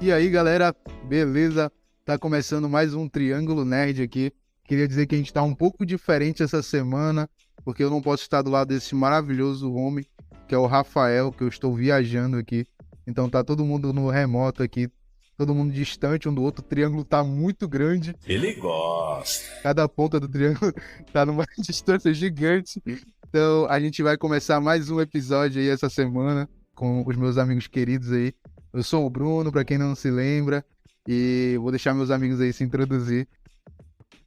E aí, galera, beleza? Tá começando mais um Triângulo Nerd aqui. Queria dizer que a gente tá um pouco diferente essa semana, porque eu não posso estar do lado desse maravilhoso homem, que é o Rafael, que eu estou viajando aqui. Então tá todo mundo no remoto aqui, todo mundo distante um do outro. O triângulo tá muito grande. Ele gosta. Cada ponta do triângulo tá numa distância gigante. Então a gente vai começar mais um episódio aí essa semana com os meus amigos queridos aí. Eu sou o Bruno, pra quem não se lembra, e vou deixar meus amigos aí se introduzir.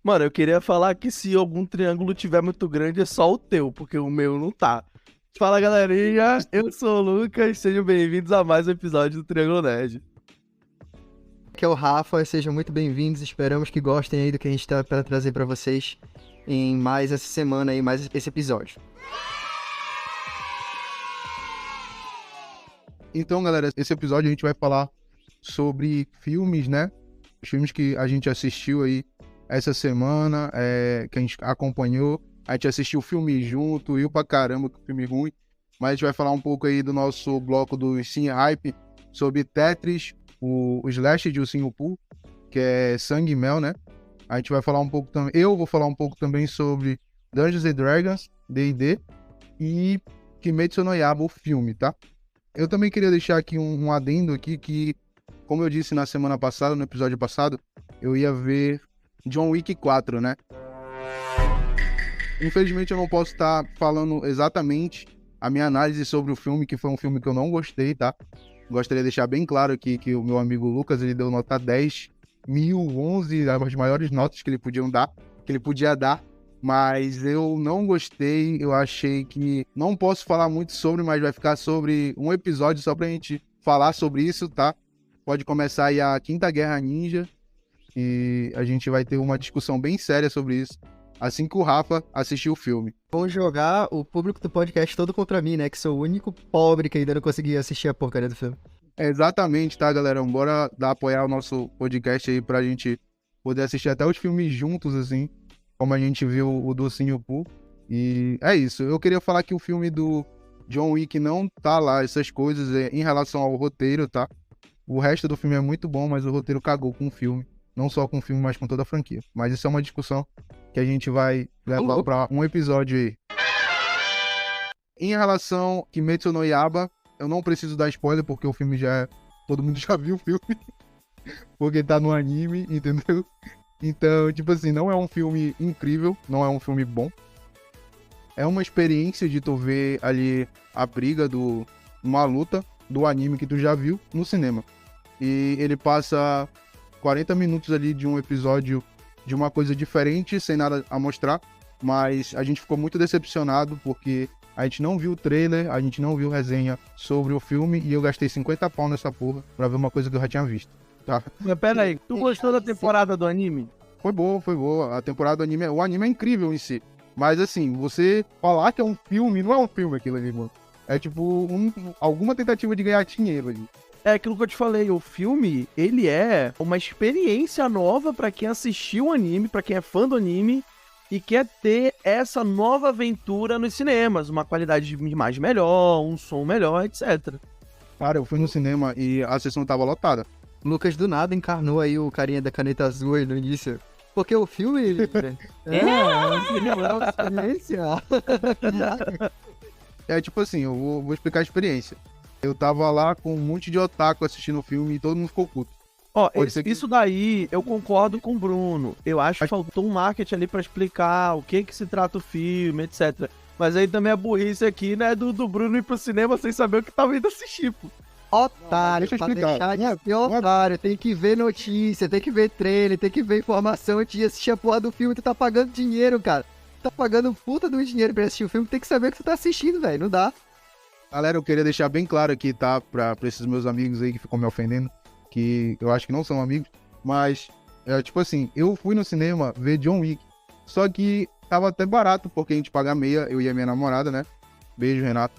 Mano, eu queria falar que se algum triângulo tiver muito grande é só o teu, porque o meu não tá. Fala, galerinha, eu sou o Lucas, sejam bem-vindos a mais um episódio do Triângulo Nerd. Aqui é o Rafa, sejam muito bem-vindos, esperamos que gostem aí do que a gente tá para trazer pra vocês em mais essa semana aí, mais esse episódio. Então, galera, esse episódio a gente vai falar sobre filmes, né? Os filmes que a gente assistiu aí essa semana, que a gente acompanhou. A gente assistiu o filme junto, riu pra caramba, que filme ruim. Mas a gente vai falar um pouco aí do nosso bloco do Cine Hype sobre Tetris, o Slash de Ursinho Pooh, que é Sangue e Mel, né? A gente vai falar um pouco também. Eu vou falar um pouco também sobre Dungeons and Dragons, D&D, e Kimetsu no Yaiba, o filme, tá? Eu também queria deixar aqui um adendo aqui que, como eu disse na semana passada, no episódio passado, eu ia ver John Wick 4, né? Infelizmente eu não posso estar falando exatamente a minha análise sobre o filme, que foi um filme que eu não gostei, tá? Gostaria de deixar bem claro aqui que o meu amigo Lucas, ele deu nota 10, 1011, as maiores notas que ele podia dar, mas eu não gostei, eu achei que não posso falar muito sobre, mas vai ficar sobre um episódio só pra gente falar sobre isso, tá? Pode começar aí a Quinta Guerra Ninja e a gente vai ter uma discussão bem séria sobre isso, assim que o Rafa assistir o filme. Vão jogar o público do podcast todo contra mim, né, que sou o único pobre que ainda não consegui assistir a porcaria do filme. Exatamente, tá, galera? Bora apoiar o nosso podcast aí pra gente poder assistir até os filmes juntos, assim, como a gente viu o do Ursinho Pooh. E é isso. Eu queria falar que o filme do John Wick não tá lá, essas coisas, em relação ao roteiro, tá? O resto do filme é muito bom, mas o roteiro cagou com o filme. Não só com o filme, mas com toda a franquia. Mas isso é uma discussão que a gente vai levar pra um episódio aí. Em relação a Kimetsu no Yaiba, eu não preciso dar spoiler, porque o filme já é... Todo mundo já viu o filme. Porque tá no anime, entendeu? Então, tipo assim, não é um filme incrível, não é um filme bom. É uma experiência de tu ver ali a briga uma luta do anime que tu já viu no cinema. E ele passa 40 minutos ali de um episódio de uma coisa diferente, sem nada a mostrar. Mas a gente ficou muito decepcionado, porque a gente não viu o trailer, a gente não viu resenha sobre o filme, e eu gastei 50 pau nessa porra pra ver uma coisa que eu já tinha visto, tá? Mas pera aí, tu gostou da temporada do anime? Foi boa. A temporada do anime, o anime é incrível em si. Mas assim, você falar que é um filme, não é um filme aquilo ali, mano. É tipo alguma tentativa de ganhar dinheiro ali. É aquilo que eu te falei, o filme, ele é uma experiência nova pra quem assistiu o anime, pra quem é fã do anime e quer ter essa nova aventura nos cinemas, uma qualidade de imagem melhor, um som melhor, etc. Cara, eu fui no cinema e a sessão tava lotada. Lucas do nada encarnou aí o carinha da caneta azul aí no início. Porque o filme... é uma experiência. É tipo assim, eu vou explicar a experiência. Eu tava lá com um monte de otaku assistindo o filme e todo mundo ficou puto. Ó, Pode ser que- isso daí eu concordo com o Bruno. Eu acho que faltou um marketing ali pra explicar o que se trata o filme, etc. Mas aí também a burrice aqui, né, do Bruno ir pro cinema sem saber o que tava indo assistir, pô. Otário, Deixa eu pra explicar. deixar de Não é- ser otário, tem que ver notícia, tem que ver trailer, tem que ver informação antes de assistir a porra do filme. Tu tá pagando dinheiro, cara. Tu tá pagando puta do dinheiro pra assistir o filme, tem que saber o que tu tá assistindo, velho, não dá. Galera, eu queria deixar bem claro aqui, tá? Pra esses meus amigos aí que ficam me ofendendo, que eu acho que não são amigos, mas, tipo assim, eu fui no cinema ver John Wick, só que tava até barato, porque a gente paga meia, eu e a minha namorada, né? Beijo, Renato.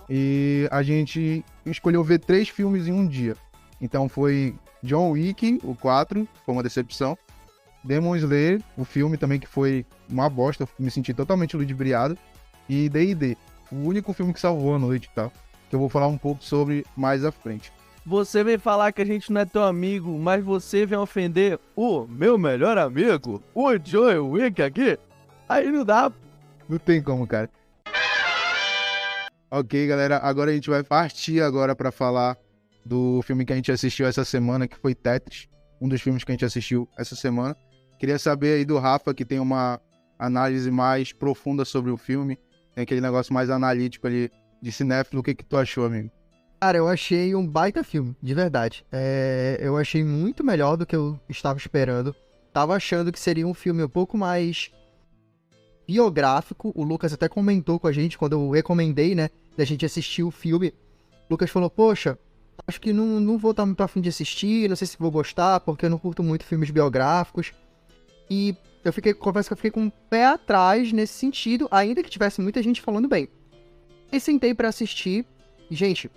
E a gente escolheu ver 3 filmes em um dia. Então foi John Wick, o 4, foi uma decepção. Demon Slayer, o filme também que foi uma bosta, me senti totalmente ludibriado. E D&D, o único filme que salvou a noite, tá? Que eu vou falar um pouco sobre mais à frente. Você vem falar que a gente não é teu amigo, mas você vem ofender o meu melhor amigo, o Joey Wick aqui? Aí não dá. Não tem como, cara. Ok, galera, agora a gente vai partir agora pra falar do filme que a gente assistiu essa semana, que foi Tetris, um dos filmes que a gente assistiu essa semana. Queria saber aí do Rafa, que tem uma análise mais profunda sobre o filme, tem aquele negócio mais analítico ali de cinéfilo. O que tu achou, amigo? Cara, eu achei um baita filme, de verdade. Eu achei muito melhor do que eu estava esperando. Tava achando que seria um filme um pouco mais biográfico. O Lucas até comentou com a gente quando eu recomendei, né, da gente assistir o filme. O Lucas falou, poxa, acho que não vou estar muito afim de assistir, não sei se vou gostar, porque eu não curto muito filmes biográficos. E confesso que eu fiquei com o pé atrás nesse sentido, ainda que tivesse muita gente falando bem. E sentei pra assistir, e, gente,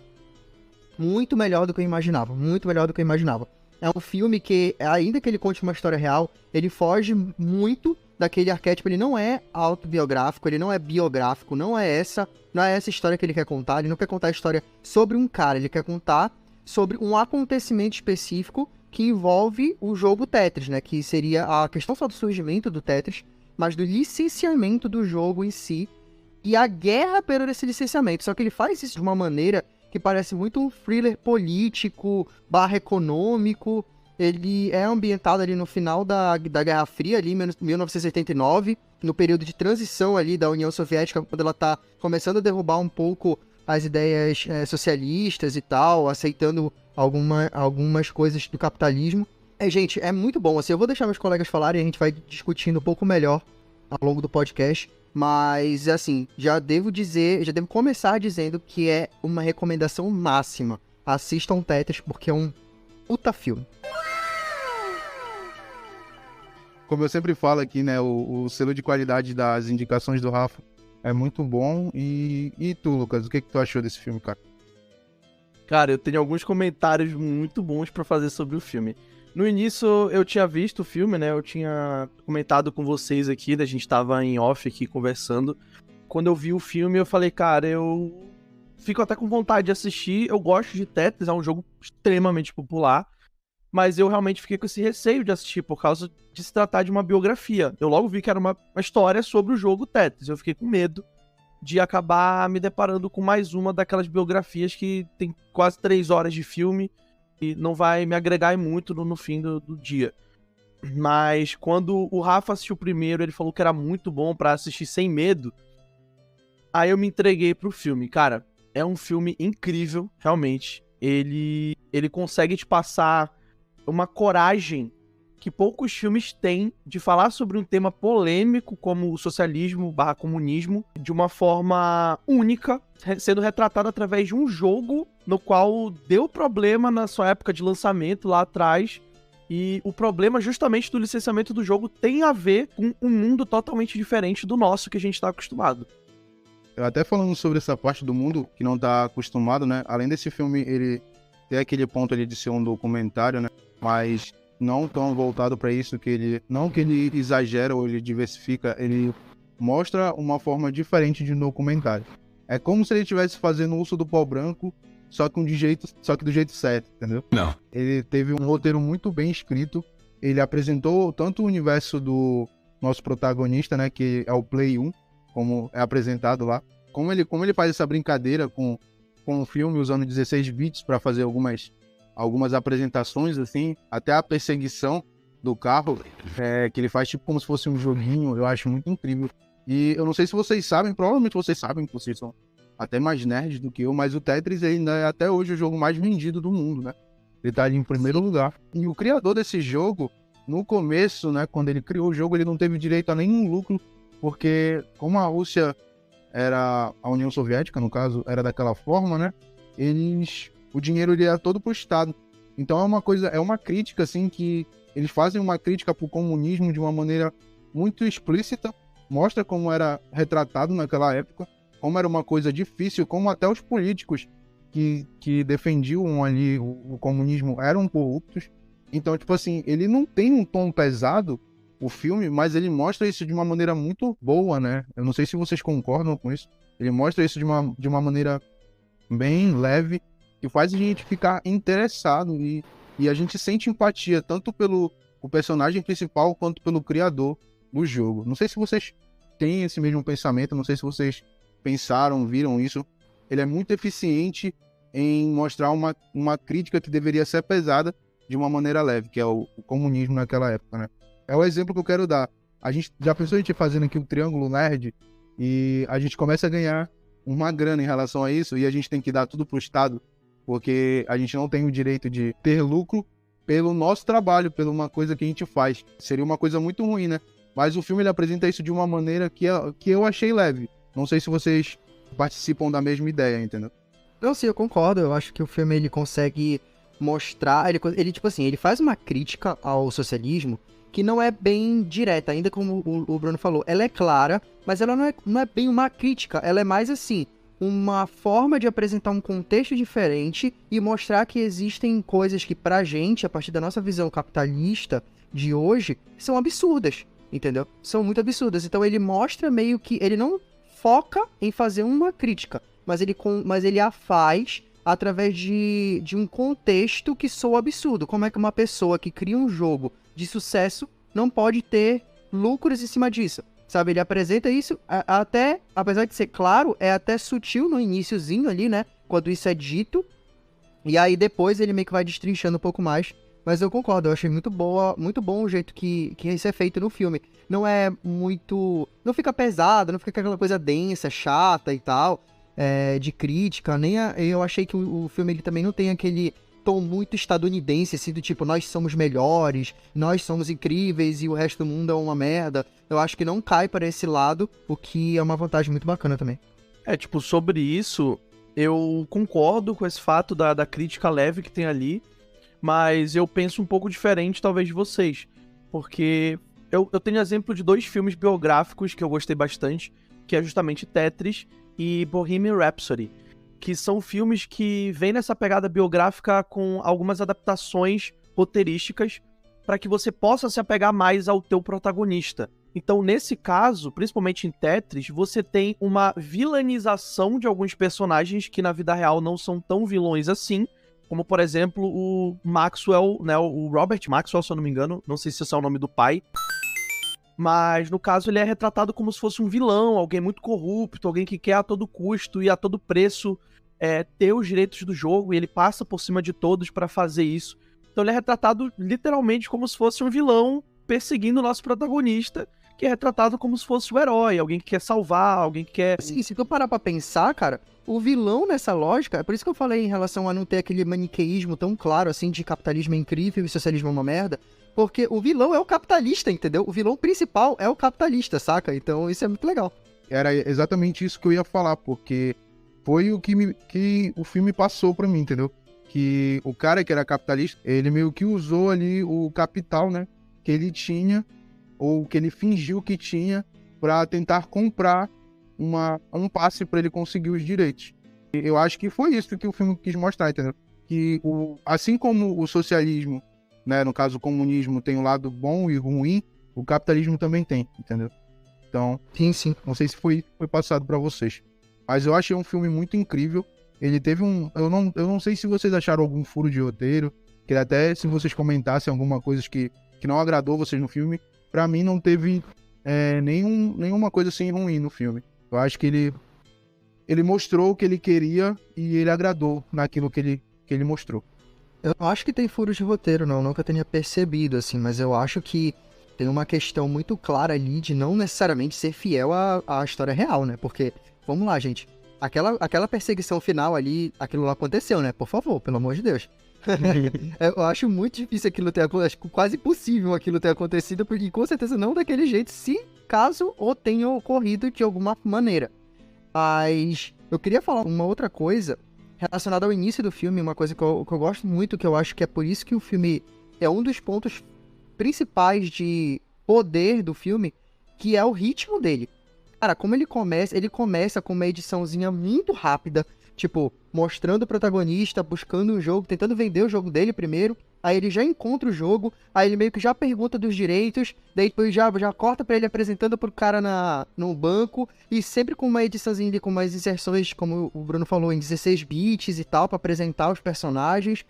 muito melhor do que eu imaginava, muito melhor do que eu imaginava. É um filme que, ainda que ele conte uma história real, ele foge muito daquele arquétipo, ele não é autobiográfico, ele não é biográfico, não é essa história que ele quer contar, ele não quer contar a história sobre um cara, ele quer contar sobre um acontecimento específico que envolve o jogo Tetris, né, que seria a questão só do surgimento do Tetris, mas do licenciamento do jogo em si, e a guerra pelo esse licenciamento, só que ele faz isso de uma maneira que parece muito um thriller político, econômico. Ele é ambientado ali no final da Guerra Fria, ali em 1989, no período de transição ali da União Soviética, quando ela tá começando a derrubar um pouco as ideias socialistas e tal, aceitando algumas coisas do capitalismo. Gente, é muito bom. Assim, eu vou deixar meus colegas falarem e a gente vai discutindo um pouco melhor ao longo do podcast. Mas, assim, já devo começar dizendo que é uma recomendação máxima. Assistam Tetris, porque é um puta filme. Como eu sempre falo aqui, né, o selo de qualidade das indicações do Rafa é muito bom. E tu, Lucas, o que tu achou desse filme, cara? Cara, eu tenho alguns comentários muito bons pra fazer sobre o filme. No início, eu tinha visto o filme, né? Eu tinha comentado com vocês aqui, a gente tava em off aqui conversando. Quando eu vi o filme, eu falei, cara, eu fico até com vontade de assistir. Eu gosto de Tetris, é um jogo extremamente popular. Mas eu realmente fiquei com esse receio de assistir por causa de se tratar de uma biografia. Eu logo vi que era uma história sobre o jogo Tetris. Eu fiquei com medo de acabar me deparando com mais uma daquelas biografias que tem quase 3 horas de filme e não vai me agregar muito no fim do dia. Mas quando o Rafa assistiu primeiro, ele falou que era muito bom pra assistir sem medo. Aí eu me entreguei pro filme. Cara, é um filme incrível, realmente. Ele consegue te passar uma coragem que poucos filmes têm de falar sobre um tema polêmico como o socialismo/comunismo de uma forma única, sendo retratado através de um jogo no qual deu problema na sua época de lançamento lá atrás. E o problema justamente do licenciamento do jogo tem a ver com um mundo totalmente diferente do nosso que a gente está acostumado. Eu até falando sobre essa parte do mundo que não tá acostumado, né? Além desse filme, ele tem aquele ponto ali de ser um documentário, né? Mas não tão voltado para isso, que ele exagera ou ele diversifica, ele mostra uma forma diferente de um documentário. É como se ele estivesse fazendo Urso do Pau Branco, só que do jeito certo, entendeu? Não. Ele teve um roteiro muito bem escrito, ele apresentou tanto o universo do nosso protagonista, né, que é o Play 1, como é apresentado lá, como ele faz essa brincadeira com o filme, usando 16 bits para fazer algumas apresentações, assim, até a perseguição do carro, que ele faz tipo como se fosse um joguinho, eu acho muito incrível. E eu não sei se vocês sabem, provavelmente vocês sabem, que vocês são até mais nerds do que eu, mas o Tetris ainda é até hoje o jogo mais vendido do mundo, né? Ele tá ali em primeiro lugar. E o criador desse jogo, no começo, né, quando ele criou o jogo, ele não teve direito a nenhum lucro, porque como a Rússia era a União Soviética, no caso, era daquela forma, né? O dinheiro ele era todo pro Estado. Então é uma crítica, assim, que eles fazem uma crítica pro comunismo de uma maneira muito explícita, mostra como era retratado naquela época, como era uma coisa difícil, como até os políticos que defendiam ali o comunismo eram corruptos. Então, tipo assim, ele não tem um tom pesado, o filme, mas ele mostra isso de uma maneira muito boa, né? Eu não sei se vocês concordam com isso. Ele mostra isso de uma maneira bem leve que faz a gente ficar interessado e a gente sente empatia tanto pelo o personagem principal quanto pelo criador do jogo. Não sei se vocês têm esse mesmo pensamento, não sei se vocês pensaram, viram isso. Ele é muito eficiente em mostrar uma crítica que deveria ser pesada de uma maneira leve, que é o comunismo naquela época, né? É o exemplo que eu quero dar. A gente já pensou a gente fazendo aqui um triângulo nerd e a gente começa a ganhar uma grana em relação a isso e a gente tem que dar tudo pro Estado, porque a gente não tem o direito de ter lucro pelo nosso trabalho, pela uma coisa que a gente faz. Seria uma coisa muito ruim, né? Mas o filme ele apresenta isso de uma maneira que eu achei leve. Não sei se vocês participam da mesma ideia, entendeu? Não, sim, eu concordo. Eu acho que o filme ele consegue mostrar. Ele tipo assim, ele faz uma crítica ao socialismo que não é bem direta, ainda como o Bruno falou. Ela é clara, mas ela não é bem uma crítica. Ela é mais assim, uma forma de apresentar um contexto diferente e mostrar que existem coisas que pra gente, a partir da nossa visão capitalista de hoje, são absurdas, entendeu? São muito absurdas. Então ele mostra meio que... Ele não foca em fazer uma crítica, mas ele a faz através de um contexto que soa absurdo. Como é que uma pessoa que cria um jogo de sucesso não pode ter lucros em cima disso? Sabe, ele apresenta isso até, apesar de ser claro, é até sutil no iniciozinho ali, né? Quando isso é dito. E aí depois ele meio que vai destrinchando um pouco mais. Mas eu concordo, eu achei muito bom o jeito que isso é feito no filme. Não é muito... Não fica pesado, não fica aquela coisa densa, chata e tal, de crítica. Eu achei que o filme ele também não tem aquele tom muito estadunidense, assim, do tipo, nós somos melhores, nós somos incríveis e o resto do mundo é uma merda. Eu acho que não cai para esse lado, o que é uma vantagem muito bacana também. Tipo, sobre isso, eu concordo com esse fato da crítica leve que tem ali, mas eu penso um pouco diferente, talvez, de vocês. Porque eu tenho exemplo de 2 filmes biográficos que eu gostei bastante, que é justamente Tetris e Bohemian Rhapsody, que são filmes que vêm nessa pegada biográfica com algumas adaptações roteirísticas para que você possa se apegar mais ao teu protagonista. Então, nesse caso, principalmente em Tetris, você tem uma vilanização de alguns personagens que na vida real não são tão vilões assim, como, por exemplo, o Maxwell, né, o Robert Maxwell, se eu não me engano, não sei se esse é o nome do pai, mas no caso ele é retratado como se fosse um vilão, alguém muito corrupto, alguém que quer a todo custo e a todo preço ter os direitos do jogo, e ele passa por cima de todos para fazer isso. Então ele é retratado literalmente como se fosse um vilão perseguindo o nosso protagonista, que é retratado como se fosse o herói, alguém que quer salvar, alguém que quer... Sim, se tu parar pra pensar, cara, o vilão nessa lógica, é por isso que eu falei em relação a não ter aquele maniqueísmo tão claro, assim, de capitalismo é incrível e socialismo é uma merda, porque o vilão é o capitalista, entendeu? O vilão principal é o capitalista, saca? Então isso é muito legal. Era exatamente isso que eu ia falar, porque foi o que o filme passou pra mim, entendeu? Que o cara que era capitalista, ele meio que usou ali o capital, né, que ele tinha, ou que ele fingiu que tinha, pra tentar comprar um passe pra ele conseguir os direitos. E eu acho que foi isso que o filme quis mostrar, entendeu? Que assim como o socialismo, né, no caso o comunismo, tem um lado bom e ruim, o capitalismo também tem, entendeu? Então, Sim. não sei se foi passado pra vocês. Mas eu achei um filme muito incrível. Ele teve eu não sei se vocês acharam algum furo de roteiro. Queria até se vocês comentassem alguma coisa que não agradou vocês no filme. Pra mim não teve nenhuma coisa assim ruim no filme. Eu acho que ele mostrou o que ele queria e ele agradou naquilo que ele mostrou. Eu não acho que tem furos de roteiro, não. Nunca tenha percebido, assim. Mas eu acho que tem uma questão muito clara ali de não necessariamente ser fiel à história real, né? Porque, vamos lá, gente. Aquela perseguição final ali, aquilo lá aconteceu, né? Por favor, pelo amor de Deus. Eu acho muito difícil aquilo ter acontecido. Acho quase impossível aquilo ter acontecido, porque com certeza não daquele jeito, se caso ou tenha ocorrido de alguma maneira. Mas eu queria falar uma outra coisa relacionada ao início do filme, uma coisa que eu gosto muito, que eu acho que é por isso que o filme é um dos pontos principais de poder do filme, que é o ritmo dele. Cara, como ele começa com uma ediçãozinha muito rápida, tipo, mostrando o protagonista, buscando um jogo, tentando vender o jogo dele primeiro, aí ele já encontra o jogo, aí ele meio que já pergunta dos direitos, daí depois já corta pra ele apresentando pro cara no banco, e sempre com uma ediçãozinha ali, com umas inserções, como o Bruno falou, em 16 bits e tal, pra apresentar os personagens,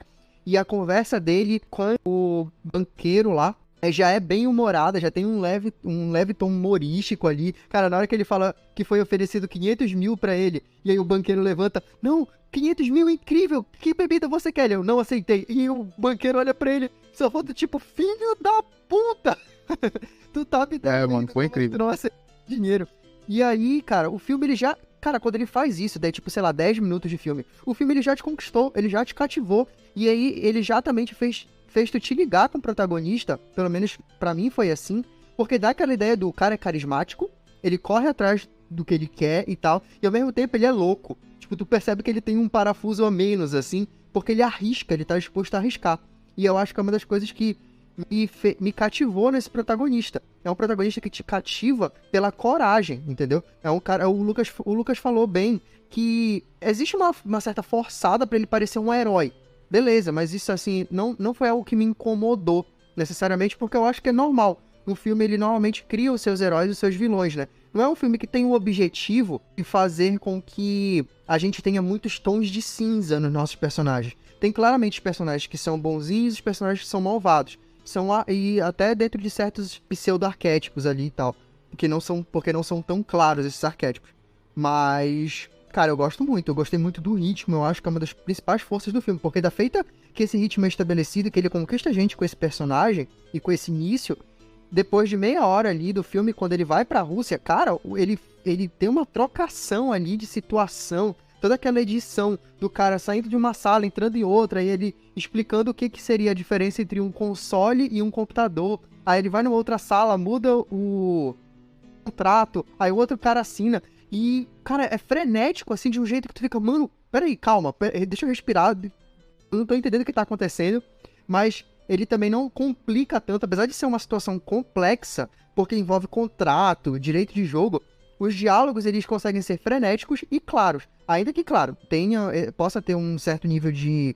e a conversa dele com o banqueiro lá, já é bem humorada, já tem um leve tom humorístico ali. Cara, na hora que ele fala que foi oferecido 500 mil pra ele, e aí o banqueiro levanta, não, 500 mil é incrível, que bebida você quer? Eu não aceitei. E o banqueiro olha pra ele, só falta tipo, filho da puta, tu tá me dando mano, foi incrível. Tu não aceita dinheiro. E aí, cara, o filme ele já... Cara, quando ele faz isso, daí tipo, sei lá, 10 minutos de filme, o filme ele já te conquistou, ele já te cativou, e aí ele já também te fez tu te ligar com o protagonista, pelo menos pra mim foi assim, porque dá aquela ideia do cara é carismático, ele corre atrás do que ele quer e tal, e ao mesmo tempo ele é louco. Tipo, tu percebe que ele tem um parafuso a menos, assim, porque ele arrisca, ele tá disposto a arriscar. E eu acho que é uma das coisas que me cativou nesse protagonista. É um protagonista que te cativa pela coragem, entendeu? É um cara, o Lucas falou bem que existe uma certa forçada pra ele parecer um herói. Beleza, mas isso assim, não foi algo que me incomodou necessariamente, porque eu acho que é normal. No filme ele normalmente cria os seus heróis e os seus vilões, né? Não é um filme que tem o objetivo de fazer com que a gente tenha muitos tons de cinza nos nossos personagens. Tem claramente os personagens que são bonzinhos e os personagens que são malvados. E até dentro de certos pseudo-arquétipos ali e tal. Porque não são tão claros esses arquétipos. Mas... Cara, eu gostei muito do ritmo, eu acho que é uma das principais forças do filme, porque da feita que esse ritmo é estabelecido, que ele conquista a gente com esse personagem e com esse início, depois de meia hora ali do filme, quando ele vai pra Rússia, cara, ele tem uma trocação ali de situação, toda aquela edição do cara saindo de uma sala, entrando em outra, e ele explicando o que seria a diferença entre um console e um computador, aí ele vai numa outra sala, muda o contrato, aí o outro cara assina. E, cara, é frenético, assim, de um jeito que tu fica, mano, peraí, calma, deixa eu respirar, eu não tô entendendo o que tá acontecendo, mas ele também não complica tanto, apesar de ser uma situação complexa, porque envolve contrato, direito de jogo, os diálogos, eles conseguem ser frenéticos e claros, ainda que, claro, possa ter um certo nível de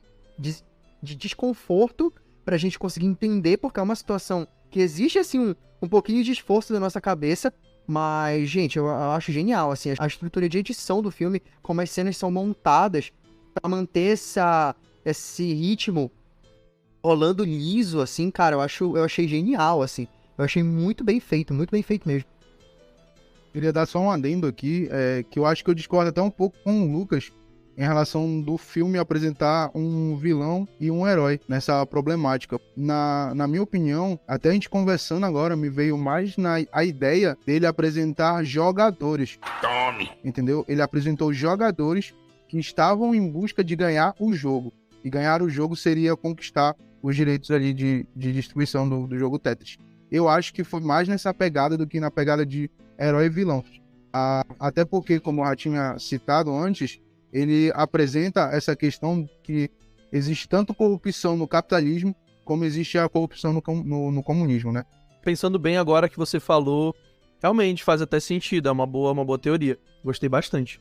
desconforto pra gente conseguir entender, porque é uma situação que existe, assim, um pouquinho de esforço da nossa cabeça. Mas, gente, eu acho genial, assim, a estrutura de edição do filme, como as cenas são montadas pra manter esse ritmo rolando liso, assim, cara, eu achei genial, assim. Eu achei muito bem feito mesmo. Queria dar só um adendo aqui, que eu acho que eu discordo até um pouco com o Lucas em relação do filme apresentar um vilão e um herói nessa problemática. Na minha opinião, até a gente conversando agora, me veio mais a ideia dele apresentar jogadores. Tome! Entendeu? Ele apresentou jogadores que estavam em busca de ganhar o jogo. E ganhar o jogo seria conquistar os direitos ali de distribuição do jogo Tetris. Eu acho que foi mais nessa pegada do que na pegada de herói e vilão. Até porque, como eu já tinha citado antes, ele apresenta essa questão que existe tanto corrupção no capitalismo como existe a corrupção no comunismo, né? Pensando bem agora que você falou, realmente faz até sentido, é uma boa teoria. Gostei bastante.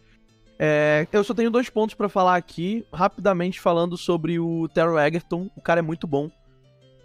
Eu só tenho 2 pontos pra falar aqui, rapidamente falando sobre o Taron Egerton. O cara é muito bom.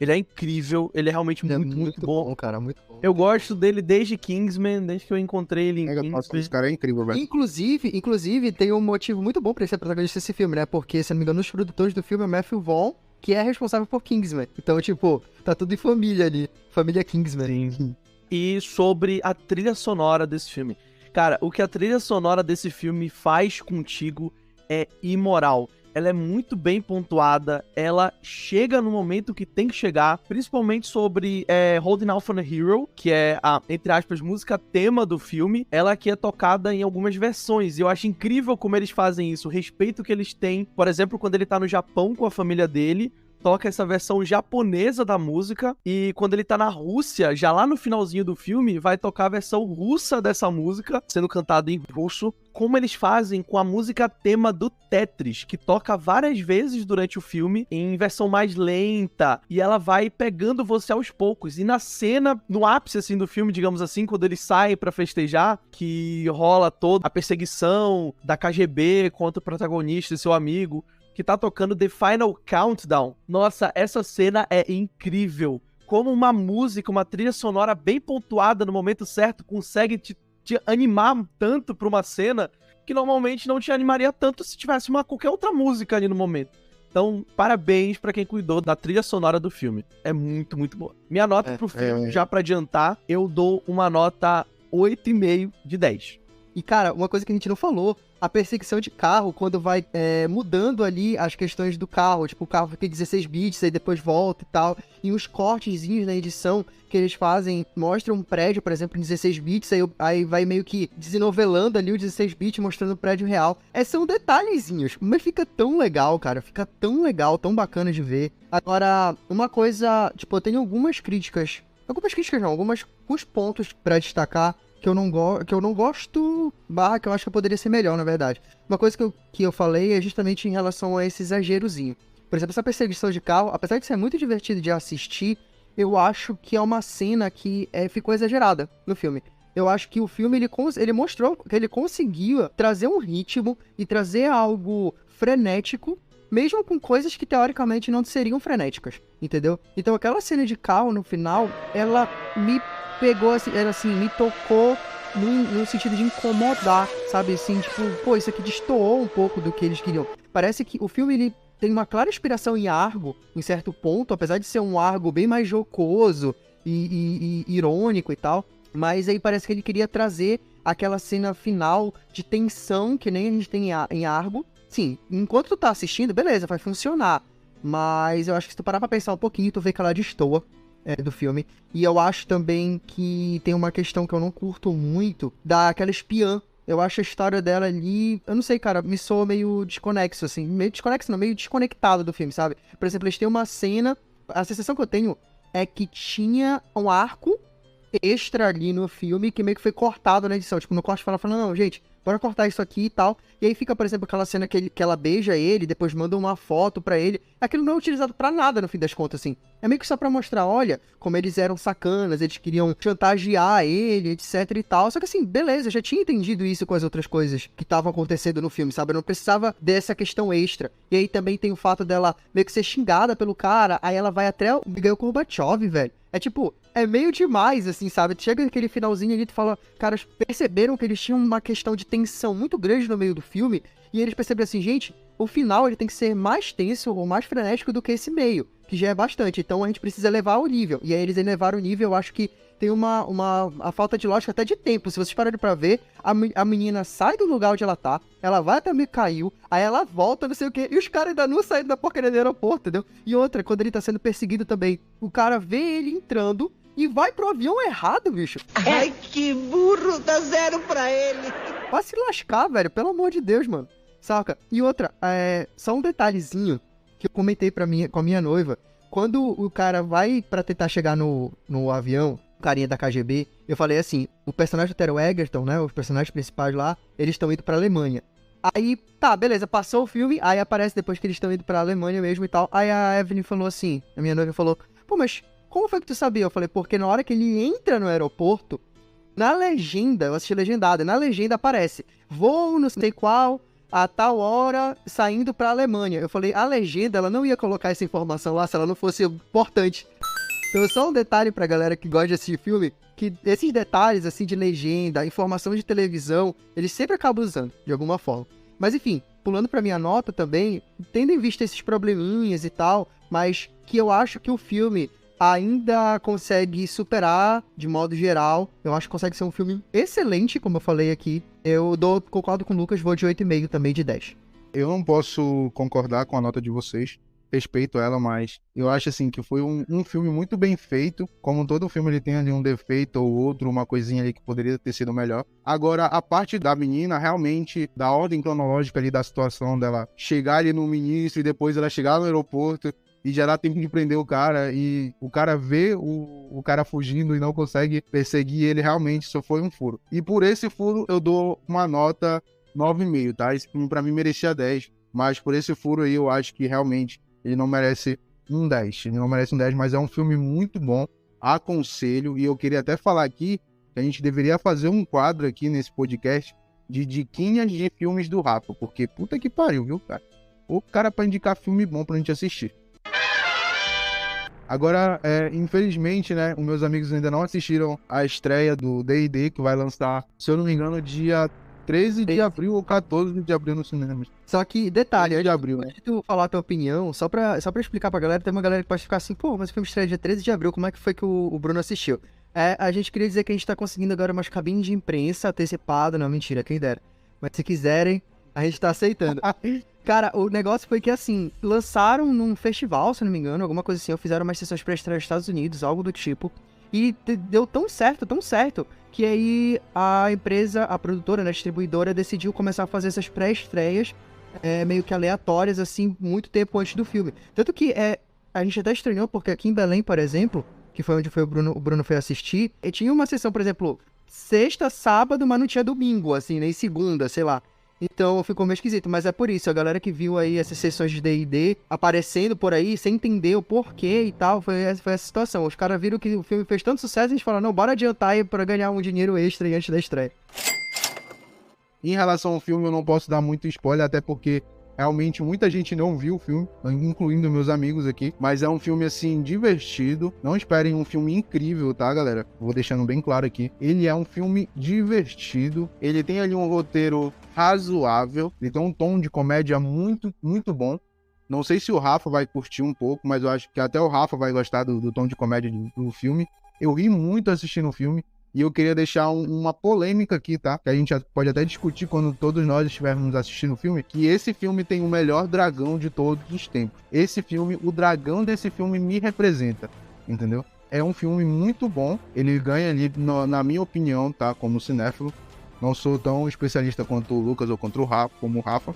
Ele é incrível, ele é realmente muito bom. Cara, muito bom. Eu gosto dele desde Kingsman, desde que eu encontrei ele em Kingsman. Esse cara é incrível, velho. Inclusive, tem um motivo muito bom pra ele ser protagonista desse filme, né? Porque, se não me engano, os produtores do filme é Matthew Vaughn, que é responsável por Kingsman. Então, tipo, tá tudo em família ali. Família Kingsman. Sim. E sobre a trilha sonora desse filme. Cara, o que a trilha sonora desse filme faz contigo é imoral. Ela é muito bem pontuada, ela chega no momento que tem que chegar, principalmente sobre Holding Out for a Hero, que é a, entre aspas, música tema do filme. Ela aqui é tocada em algumas versões, e eu acho incrível como eles fazem isso, o respeito que eles têm. Por exemplo, quando ele tá no Japão com a família dele, toca essa versão japonesa da música, e quando ele tá na Rússia, já lá no finalzinho do filme, vai tocar a versão russa dessa música, sendo cantada em russo, como eles fazem com a música tema do Tetris, que toca várias vezes durante o filme, em versão mais lenta, e ela vai pegando você aos poucos, e na cena, no ápice, assim, do filme, digamos assim, quando ele sai pra festejar, que rola toda a perseguição da KGB contra o protagonista e seu amigo, que tá tocando The Final Countdown. Nossa, essa cena é incrível. Como uma música, uma trilha sonora bem pontuada no momento certo consegue te animar tanto pra uma cena que normalmente não te animaria tanto se tivesse qualquer outra música ali no momento. Então, parabéns pra quem cuidou da trilha sonora do filme. É muito, muito boa. Minha nota pro filme, já pra adiantar, eu dou uma nota 8,5 de 10. E, cara, uma coisa que a gente não falou, a perseguição de carro, quando vai mudando ali as questões do carro, tipo, o carro fica 16 bits, aí depois volta e tal, e os cortezinhos na edição que eles fazem, mostram um prédio, por exemplo, em 16 bits, aí vai meio que desenovelando ali o 16 bits, mostrando o prédio real. São detalhezinhos, mas fica tão legal, cara, fica tão legal, tão bacana de ver. Agora, uma coisa, tipo, eu tenho alguns pontos pra destacar, que eu não gosto, que eu acho que poderia ser melhor, na verdade. Uma coisa que eu falei é justamente em relação a esse exagerozinho. Por exemplo, essa perseguição de carro, apesar de ser muito divertido de assistir, eu acho que é uma cena que ficou exagerada no filme. Eu acho que o filme, ele mostrou que ele conseguiu trazer um ritmo e trazer algo frenético, mesmo com coisas que teoricamente não seriam frenéticas, entendeu? Então aquela cena de carro no final, ela me pegou, assim, me tocou no sentido de incomodar, sabe? Assim, tipo, pô, isso aqui destoou um pouco do que eles queriam. Parece que o filme, ele tem uma clara inspiração em Argo, em certo ponto, apesar de ser um Argo bem mais jocoso e irônico e tal, mas aí parece que ele queria trazer aquela cena final de tensão que nem a gente tem em Argo. Sim, enquanto tu tá assistindo, beleza, vai funcionar, mas eu acho que se tu parar pra pensar um pouquinho, tu vê que ela destoa do filme. E eu acho também que tem uma questão que eu não curto muito, daquela espiã. Eu acho a história dela ali, eu não sei, cara, me soa meio desconexo, assim. Meio desconexo não, meio desconectado do filme, sabe? Por exemplo, eles têm uma cena, a sensação que eu tenho é que tinha um arco extra ali no filme que meio que foi cortado na edição. Tipo, no corte falando, não, gente, bora cortar isso aqui e tal. E aí fica, por exemplo, aquela cena que ela beija ele, depois manda uma foto pra ele. Aquilo não é utilizado pra nada, no fim das contas, assim. É meio que só pra mostrar, olha, como eles eram sacanas, eles queriam chantagear ele, etc e tal. Só que assim, beleza, eu já tinha entendido isso com as outras coisas que estavam acontecendo no filme, sabe? Eu não precisava dessa questão extra. E aí também tem o fato dela meio que ser xingada pelo cara, aí ela vai até o Mikhail Gorbachev, velho. É tipo, é meio demais, assim, sabe? Chega naquele finalzinho ali, tu fala, caras perceberam que eles tinham uma questão de tensão muito grande no meio do filme, e eles perceberam assim, gente, o final ele tem que ser mais tenso ou mais frenético do que esse meio, que já é bastante, então a gente precisa elevar o nível. E aí eles elevaram o nível, eu acho que tem a falta de lógica até de tempo. Se vocês pararem pra ver, a menina sai do lugar onde ela tá, ela vai até Mikhail, aí ela volta, não sei o que, e os caras ainda não saíram da porcaria do aeroporto, entendeu? E outra, quando ele tá sendo perseguido também, o cara vê ele entrando e vai pro avião errado, bicho. Ai, que burro, dá 0 pra ele. Vai se lascar, velho, pelo amor de Deus, mano. Saca? E outra, só um detalhezinho que eu comentei com a minha noiva. Quando o cara vai pra tentar chegar no avião, o carinha da KGB, eu falei assim, o personagem do Taron Egerton, né, os personagens principais lá, eles estão indo pra Alemanha. Aí, tá, beleza, passou o filme, aí aparece depois que eles estão indo pra Alemanha mesmo e tal. Aí a Evelyn falou assim, a minha noiva falou, pô, mas como foi que tu sabia? Eu falei, porque na hora que ele entra no aeroporto, na legenda, eu assisti legendada, na legenda aparece, voo não sei qual, a tal hora, saindo pra Alemanha. Eu falei, a legenda, ela não ia colocar essa informação lá se ela não fosse importante. Então, só um detalhe pra galera que gosta de assistir filme, que esses detalhes, assim, de legenda, informação de televisão, eles sempre acabam usando, de alguma forma. Mas, enfim, pulando pra minha nota também, tendo em vista esses probleminhas e tal, mas que eu acho que o filme ainda consegue superar, de modo geral. Eu acho que consegue ser um filme excelente, como eu falei aqui. Eu concordo com o Lucas, vou de 8,5 também de 10. Eu não posso concordar com a nota de vocês, respeito ela, mas eu acho assim que foi um filme muito bem feito. Como todo filme ele tem ali um defeito ou outro, uma coisinha ali que poderia ter sido melhor. Agora, a parte da menina, realmente, da ordem cronológica ali da situação dela chegar ali no ministro e depois ela chegar no aeroporto e já dá tempo de prender o cara, e o cara vê o cara fugindo e não consegue perseguir ele, realmente só foi um furo. E por esse furo eu dou uma nota 9,5, tá? Esse filme pra mim merecia 10, mas por esse furo aí eu acho que realmente ele não merece um 10. Ele não merece um 10, mas é um filme muito bom, aconselho, e eu queria até falar aqui que a gente deveria fazer um quadro aqui nesse podcast de diquinhas de filmes do Rafa, porque puta que pariu, viu, cara? o cara pra indicar filme bom pra gente assistir. Agora, infelizmente, né, os meus amigos ainda não assistiram a estreia do D&D, que vai lançar, se eu não me engano, dia 13 de abril ou 14 de abril no cinema. Só que, detalhe, 13 de abril, né? antes de tu falar a tua opinião, só pra explicar pra galera, tem uma galera que pode ficar assim, pô, mas o filme estreia dia 13 de abril, como é que foi que o Bruno assistiu? A gente queria dizer que a gente tá conseguindo agora umas cabines de imprensa antecipado, não, mentira, quem dera. Mas se quiserem, a gente tá aceitando. Cara, o negócio foi que, assim, lançaram num festival, se não me engano, alguma coisa assim, ou fizeram umas sessões pra estreia nos Estados Unidos, algo do tipo, e deu tão certo, que aí a empresa, a produtora, né, a distribuidora, decidiu começar a fazer essas pré-estreias, meio que aleatórias, assim, muito tempo antes do filme. Tanto que a gente até estranhou, porque aqui em Belém, por exemplo, que foi onde o Bruno foi assistir, e tinha uma sessão, por exemplo, sexta, sábado, mas não tinha domingo, assim, nem segunda, sei lá. Então ficou meio esquisito, mas é por isso, a galera que viu aí essas sessões de D&D aparecendo por aí, sem entender o porquê e tal, foi essa situação. Os caras viram que o filme fez tanto sucesso, e eles falaram, não, bora adiantar aí pra ganhar um dinheiro extra aí antes da estreia. Em relação ao filme, eu não posso dar muito spoiler, até porque realmente muita gente não viu o filme, incluindo meus amigos aqui, mas é um filme, assim, divertido. Não esperem um filme incrível, tá, galera? Vou deixando bem claro aqui. Ele é um filme divertido, ele tem ali um roteiro razoável, ele tem um tom de comédia muito, muito bom. Não sei se o Rafa vai curtir um pouco, mas eu acho que até o Rafa vai gostar do tom de comédia do filme. Eu ri muito assistindo o filme. E eu queria deixar uma polêmica aqui, tá? Que a gente pode até discutir quando todos nós estivermos assistindo o filme. Que esse filme tem o melhor dragão de todos os tempos. Esse filme, o dragão desse filme me representa, entendeu? É um filme muito bom. Ele ganha ali, na minha opinião, tá? Como cinéfilo. Não sou tão especialista quanto o Lucas ou quanto como o Rafa.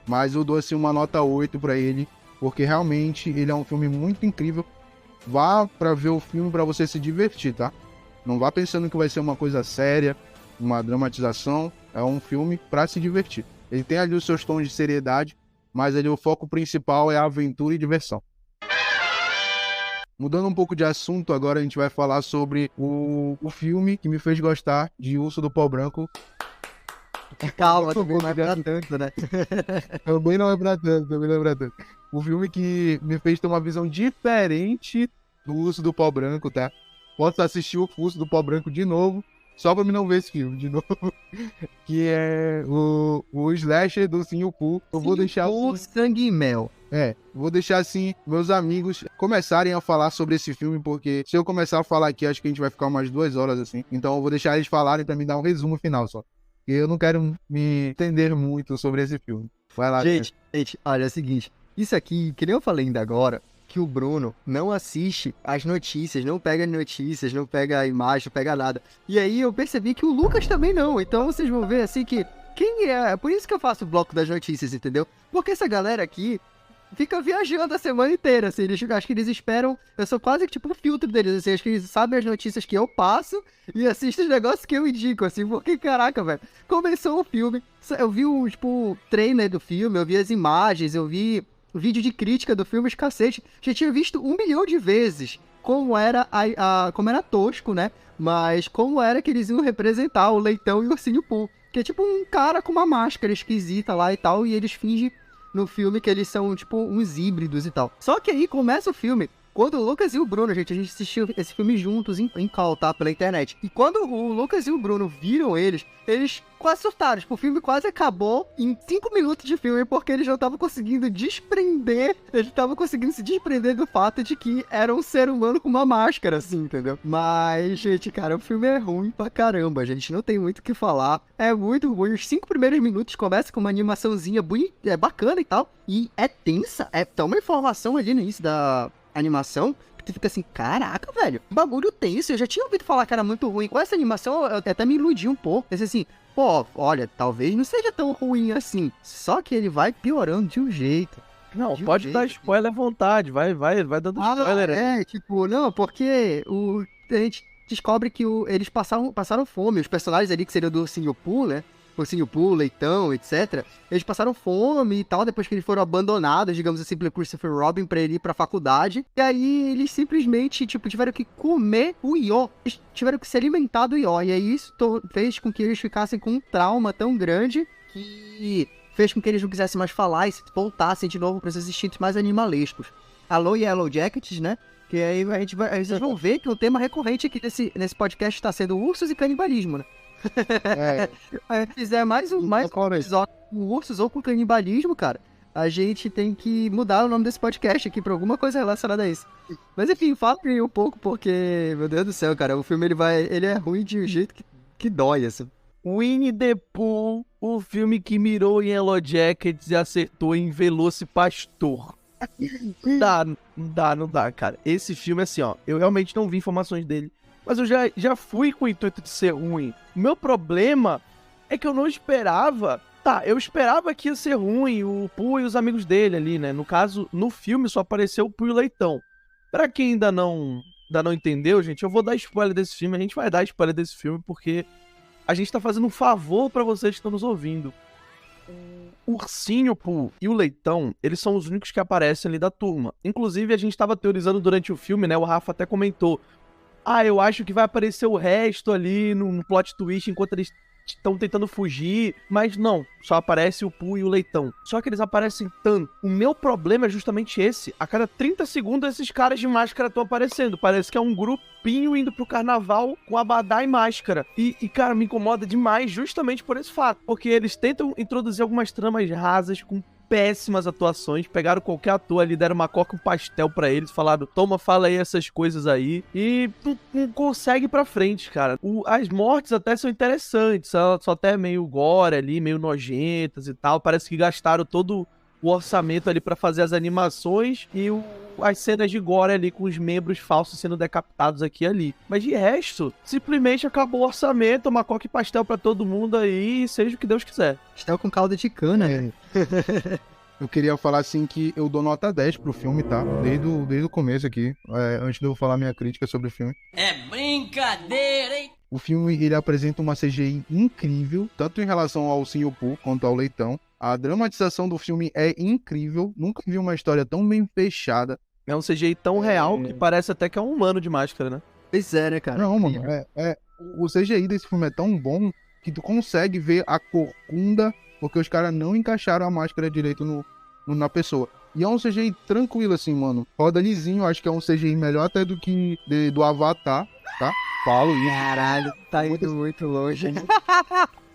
Mas eu dou, assim, uma nota 8 pra ele. Porque realmente ele é um filme muito incrível. Vá pra ver o filme pra você se divertir, tá? Não vá pensando que vai ser uma coisa séria, uma dramatização. É um filme pra se divertir. Ele tem ali os seus tons de seriedade, mas ali o foco principal é a aventura e diversão. Mudando um pouco de assunto, agora a gente vai falar sobre o filme que me fez gostar de Urso do Pó Branco. Calma, também não é pra tanto, né? Também não é pra tanto. O filme que me fez ter uma visão diferente do Urso do Pó Branco, tá? Posso assistir o Urso do Pó Branco de novo, só pra mim não ver esse filme de novo. Que é o slasher do Ursinho Pooh. Eu vou deixar o Sangue e Mel. Vou deixar assim meus amigos começarem a falar sobre esse filme, porque se eu começar a falar aqui, acho que a gente vai ficar umas 2 horas assim. Então eu vou deixar eles falarem pra me dar um resumo final só. Porque eu não quero me entender muito sobre esse filme. Vai lá. Gente, olha, é o seguinte. Isso aqui, que nem eu falei ainda agora, que o Bruno não assiste as notícias, não pega notícias, não pega a imagem, não pega nada. E aí eu percebi que o Lucas também não. Então vocês vão ver assim que quem é? É por isso que eu faço o bloco das notícias, entendeu? Porque essa galera aqui fica viajando a semana inteira, assim, acho que eles esperam, eu sou quase tipo o filtro deles, assim, acho que eles sabem as notícias que eu passo e assistem os negócios que eu indico, assim, porque, caraca, velho, começou o filme, eu vi o, tipo, trailer do filme, eu vi as imagens, eu vi o vídeo de crítica do filme, os cacete, já tinha visto 1 milhão de vezes como era como era tosco, né, mas como era que eles iam representar o Leitão e o Ursinho Pooh, que é tipo um cara com uma máscara esquisita lá e tal, e eles fingem no filme que eles são, tipo, uns híbridos e tal. Só que aí começa o filme, quando o Lucas e o Bruno, gente, a gente assistiu esse filme juntos em call, tá? Pela internet. E quando o Lucas e o Bruno viram eles quase surtaram. Tipo, o filme quase acabou em 5 minutos de filme, porque eles não estavam conseguindo se desprender do fato de que era um ser humano com uma máscara, assim, entendeu? Mas, gente, cara, o filme é ruim pra caramba, gente. Não tem muito o que falar. É muito ruim. Os 5 primeiros minutos começa com uma animaçãozinha bacana e tal. E é tensa. Tem uma informação ali no início da animação, que tu fica assim, caraca, velho, bagulho tenso, eu já tinha ouvido falar que era muito ruim, com essa animação eu até me iludi um pouco, pensei assim, pô, olha, talvez não seja tão ruim assim, só que ele vai piorando de um jeito. Não, pode dar spoiler à vontade, vai dando spoiler. Tipo, não, porque a gente descobre que eles passaram fome, os personagens ali que seriam do Ursinho Pooh, né, Ursinho Pooh, Leitão, etc. Eles passaram fome e tal, depois que eles foram abandonados, digamos assim, pelo Christopher Robin pra ele ir pra faculdade. E aí eles simplesmente, tipo, tiveram que comer o Ió. Eles tiveram que se alimentar do Ió. E aí isso fez com que eles ficassem com um trauma tão grande que fez com que eles não quisessem mais falar e voltassem de novo para esses instintos mais animalescos. Alô, Yellow Jackets, né? Que aí vocês vão ver que o tema recorrente aqui nesse podcast está sendo ursos e canibalismo, né? Se fizer mais um episódio com ursos ou com canibalismo, cara, a gente tem que mudar o nome desse podcast aqui pra alguma coisa relacionada a isso. Mas enfim, fala pra mim um pouco, porque, meu Deus do céu, cara, o filme ele é ruim de um jeito que dói, assim. Winnie the Pooh, o filme que mirou em Yellow Jackets e acertou em Velocipastor. Não dá, cara. Esse filme, assim, ó, eu realmente não vi informações dele, mas eu já fui com o intuito de ser ruim. O meu problema é que eu não esperava. Tá, eu esperava que ia ser ruim, o Pooh e os amigos dele ali, né? No caso, no filme só apareceu o Pooh e o Leitão. Pra quem ainda não entendeu, gente, eu vou dar spoiler desse filme. A gente vai dar spoiler desse filme porque a gente tá fazendo um favor pra vocês que estão nos ouvindo. O Ursinho, Pooh e o Leitão, eles são os únicos que aparecem ali da turma. Inclusive, a gente tava teorizando durante o filme, né? O Rafa até comentou. Eu acho que vai aparecer o resto ali no plot twist enquanto eles estão tentando fugir, mas não, só aparece o Pooh e o Leitão. Só que eles aparecem tanto. O meu problema é justamente esse. A cada 30 segundos esses caras de máscara estão aparecendo. Parece que é um grupinho indo pro carnaval com abadá e máscara. E, cara, me incomoda demais justamente por esse fato. Porque eles tentam introduzir algumas tramas rasas com péssimas atuações, pegaram qualquer ator ali, deram uma coca e um pastel pra eles, falaram, toma, fala aí essas coisas aí, e não consegue ir pra frente, cara. As mortes até são interessantes, só até meio gore ali, meio nojentas e tal, parece que gastaram todo o orçamento ali pra fazer as animações e as cenas de gore ali com os membros falsos sendo decapitados aqui e ali. Mas de resto, simplesmente acabou o orçamento, uma coca e pastel pra todo mundo aí, seja o que Deus quiser. Pastel com calda de cana, né? Eu queria falar assim que eu dou nota 10 pro filme, tá? Desde o começo aqui, antes de eu falar minha crítica sobre o filme. É brincadeira, hein? O filme, ele apresenta uma CGI incrível, tanto em relação ao Ursinho Pooh quanto ao Leitão. A dramatização do filme é incrível, nunca vi uma história tão bem fechada. É um CGI tão real que parece até que é um humano de máscara, né? Pois é, né, cara? Não, mano, o CGI desse filme é tão bom que tu consegue ver a corcunda, porque os caras não encaixaram a máscara direito na pessoa. E é um CGI tranquilo, assim, mano. Roda lisinho, acho que é um CGI melhor até do que do Avatar, tá? Falo isso. Caralho, tá indo muito longe.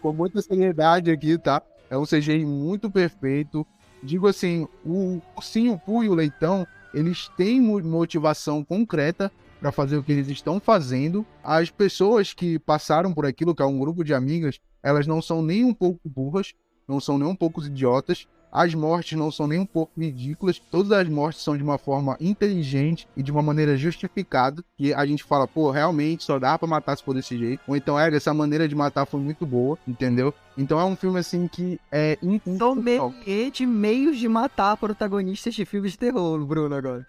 Com muita seriedade aqui, tá? É um CGI muito perfeito. Digo assim, o Ursinho Pooh e o Leitão, eles têm motivação concreta para fazer o que eles estão fazendo. As pessoas que passaram por aquilo, que é um grupo de amigas, elas não são nem um pouco burras, não são nem um pouco idiotas. As mortes não são nem um pouco ridículas. Todas as mortes são de uma forma inteligente e de uma maneira justificada. Que a gente fala, pô, realmente só dá pra matar se for desse jeito. Ou então, essa maneira de matar foi muito boa, entendeu? Então é um filme assim que é... Sommelier de meios de matar protagonistas de filmes de terror, Bruno, agora.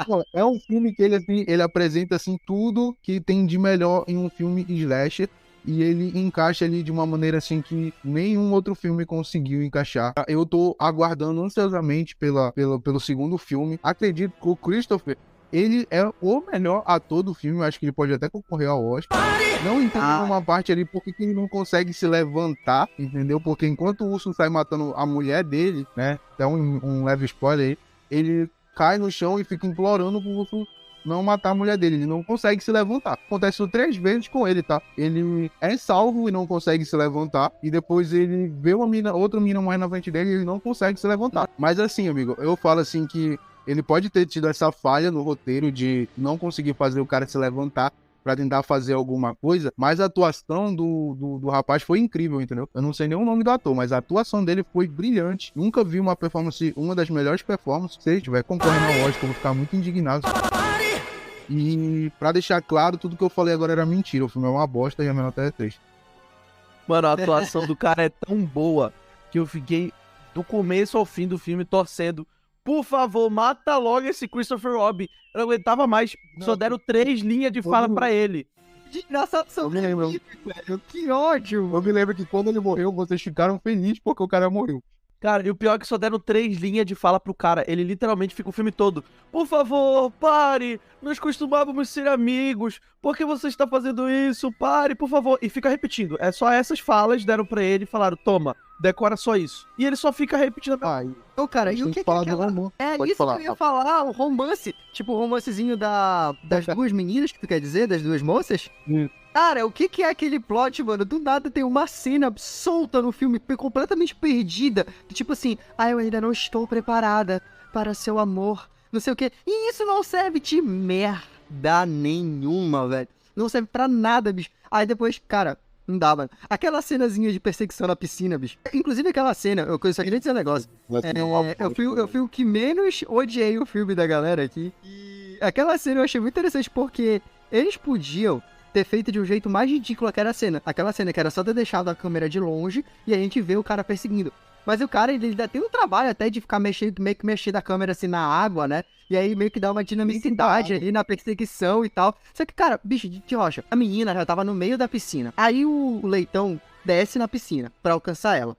Pô, é um filme que ele apresenta assim tudo que tem de melhor em um filme slasher. E ele encaixa ali de uma maneira assim que nenhum outro filme conseguiu encaixar. Eu tô aguardando ansiosamente pelo segundo filme. Acredito que o Christopher, ele é o melhor ator do filme. Eu acho que ele pode até concorrer ao Oscar. Não entendo uma parte ali porque ele não consegue se levantar, entendeu? Porque enquanto o urso sai matando a mulher dele, né? Até um leve spoiler aí. Ele cai no chão e fica implorando pro urso não matar a mulher dele, ele não consegue se levantar. Acontece isso 3 vezes com ele, tá? Ele é salvo e não consegue se levantar, e depois ele vê outra mina morrer na frente dele e ele não consegue se levantar. Mas assim, amigo, eu falo assim que ele pode ter tido essa falha no roteiro de não conseguir fazer o cara se levantar pra tentar fazer alguma coisa, mas a atuação do rapaz foi incrível, entendeu? Eu não sei nem o nome do ator, mas a atuação dele foi brilhante. Nunca vi uma performance, uma das melhores performances. Se ele estiver concorrendo ao Oscar, eu vou ficar muito indignado. E pra deixar claro, tudo que eu falei agora era mentira. O filme é uma bosta e a minha nota é 3. Mano, a atuação do cara é tão boa que eu fiquei do começo ao fim do filme torcendo. Por favor, mata logo esse Christopher Robin. Eu não aguentava mais. Só deram 3 linhas de fala pra ele. Desgraçado, Eu me lembro. velho. Que ódio. Eu me lembro que quando ele morreu, vocês ficaram felizes porque o cara morreu. Cara, e o pior é que só deram 3 linhas de fala pro cara. Ele literalmente fica o filme todo. Por favor, pare! Nós costumávamos ser amigos. Por que você está fazendo isso? Pare, por favor. E fica repetindo. É só essas falas deram pra ele e falaram, toma, decora só isso. E ele só fica repetindo. Ai, Ô, cara, e tem o que que é falar do aquela... amor. É Pode isso falar. que eu ia falar, o romance. Tipo, o romancezinho das duas meninas, que tu quer dizer? Das duas moças? Cara, o que é aquele plot, mano? Do nada tem uma cena solta no filme, completamente perdida. Tipo assim, eu ainda não estou preparada para seu amor. Não sei o quê. E isso não serve de merda nenhuma, velho. Não serve pra nada, bicho. Aí depois, cara, não dá, mano. Aquela cenazinha de perseguição na piscina, bicho. Inclusive aquela cena, eu só queria dizer um negócio. Eu fui o que menos odiei o filme da galera aqui. E aquela cena eu achei muito interessante porque eles podiam ter feito de um jeito mais ridículo aquela cena. Aquela cena que era só ter deixado a câmera de longe e a gente vê o cara perseguindo. Mas o cara, ele ainda tem um trabalho até de ficar meio que mexendo a câmera assim na água, né? E aí meio que dá uma dinamicidade ali na perseguição e tal. Só que, cara, bicho, de rocha, a menina já tava no meio da piscina. Aí o Leitão desce na piscina pra alcançar ela.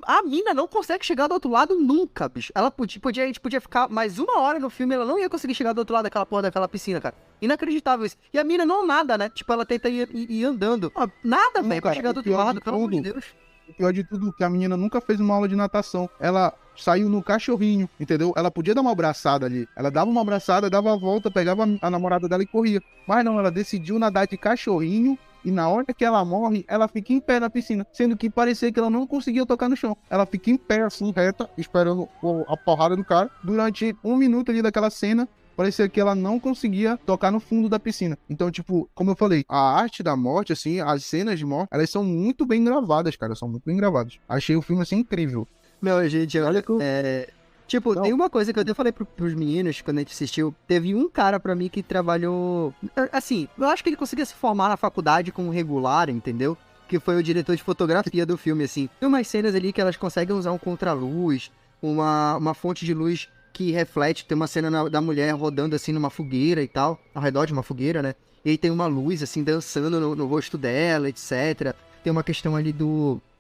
A mina não consegue chegar do outro lado nunca, bicho. Ela a gente podia ficar mais 1 hora no filme, ela não ia conseguir chegar do outro lado daquela porra daquela piscina, cara. Inacreditável isso. E a mina não nada, né? Tipo, ela tenta ir andando. Nada, velho, pra cara, chegar do o outro pior lado, de pelo amor de tudo- Deus. O pior de tudo é que a menina nunca fez uma aula de natação. Ela saiu no cachorrinho, entendeu? Ela podia dar uma abraçada ali. Ela dava uma abraçada, dava a volta, pegava a namorada dela e corria. Mas não, ela decidiu nadar de cachorrinho. E na hora que ela morre, ela fica em pé na piscina. Sendo que parecia que ela não conseguia tocar no chão. Ela fica em pé, assim, reta, esperando a porrada do cara. Durante 1 minuto ali daquela cena, parecia que ela não conseguia tocar no fundo da piscina. Então, tipo, como eu falei, a arte da morte, assim, as cenas de morte, elas são muito bem gravadas, cara. São muito bem gravadas. Achei o filme, assim, incrível. Meu, gente, olha. Tipo, Não. tem uma coisa que eu até falei pros meninos quando a gente assistiu. Teve um cara pra mim que trabalhou. Assim, eu acho que ele conseguia se formar na faculdade com regular, entendeu? Que foi o diretor de fotografia do filme, assim. Tem umas cenas ali que elas conseguem usar um contraluz, uma fonte de luz que reflete. Tem uma cena da mulher rodando assim numa fogueira e tal, ao redor de uma fogueira, né? E aí tem uma luz assim dançando no rosto dela, etc. Tem uma questão ali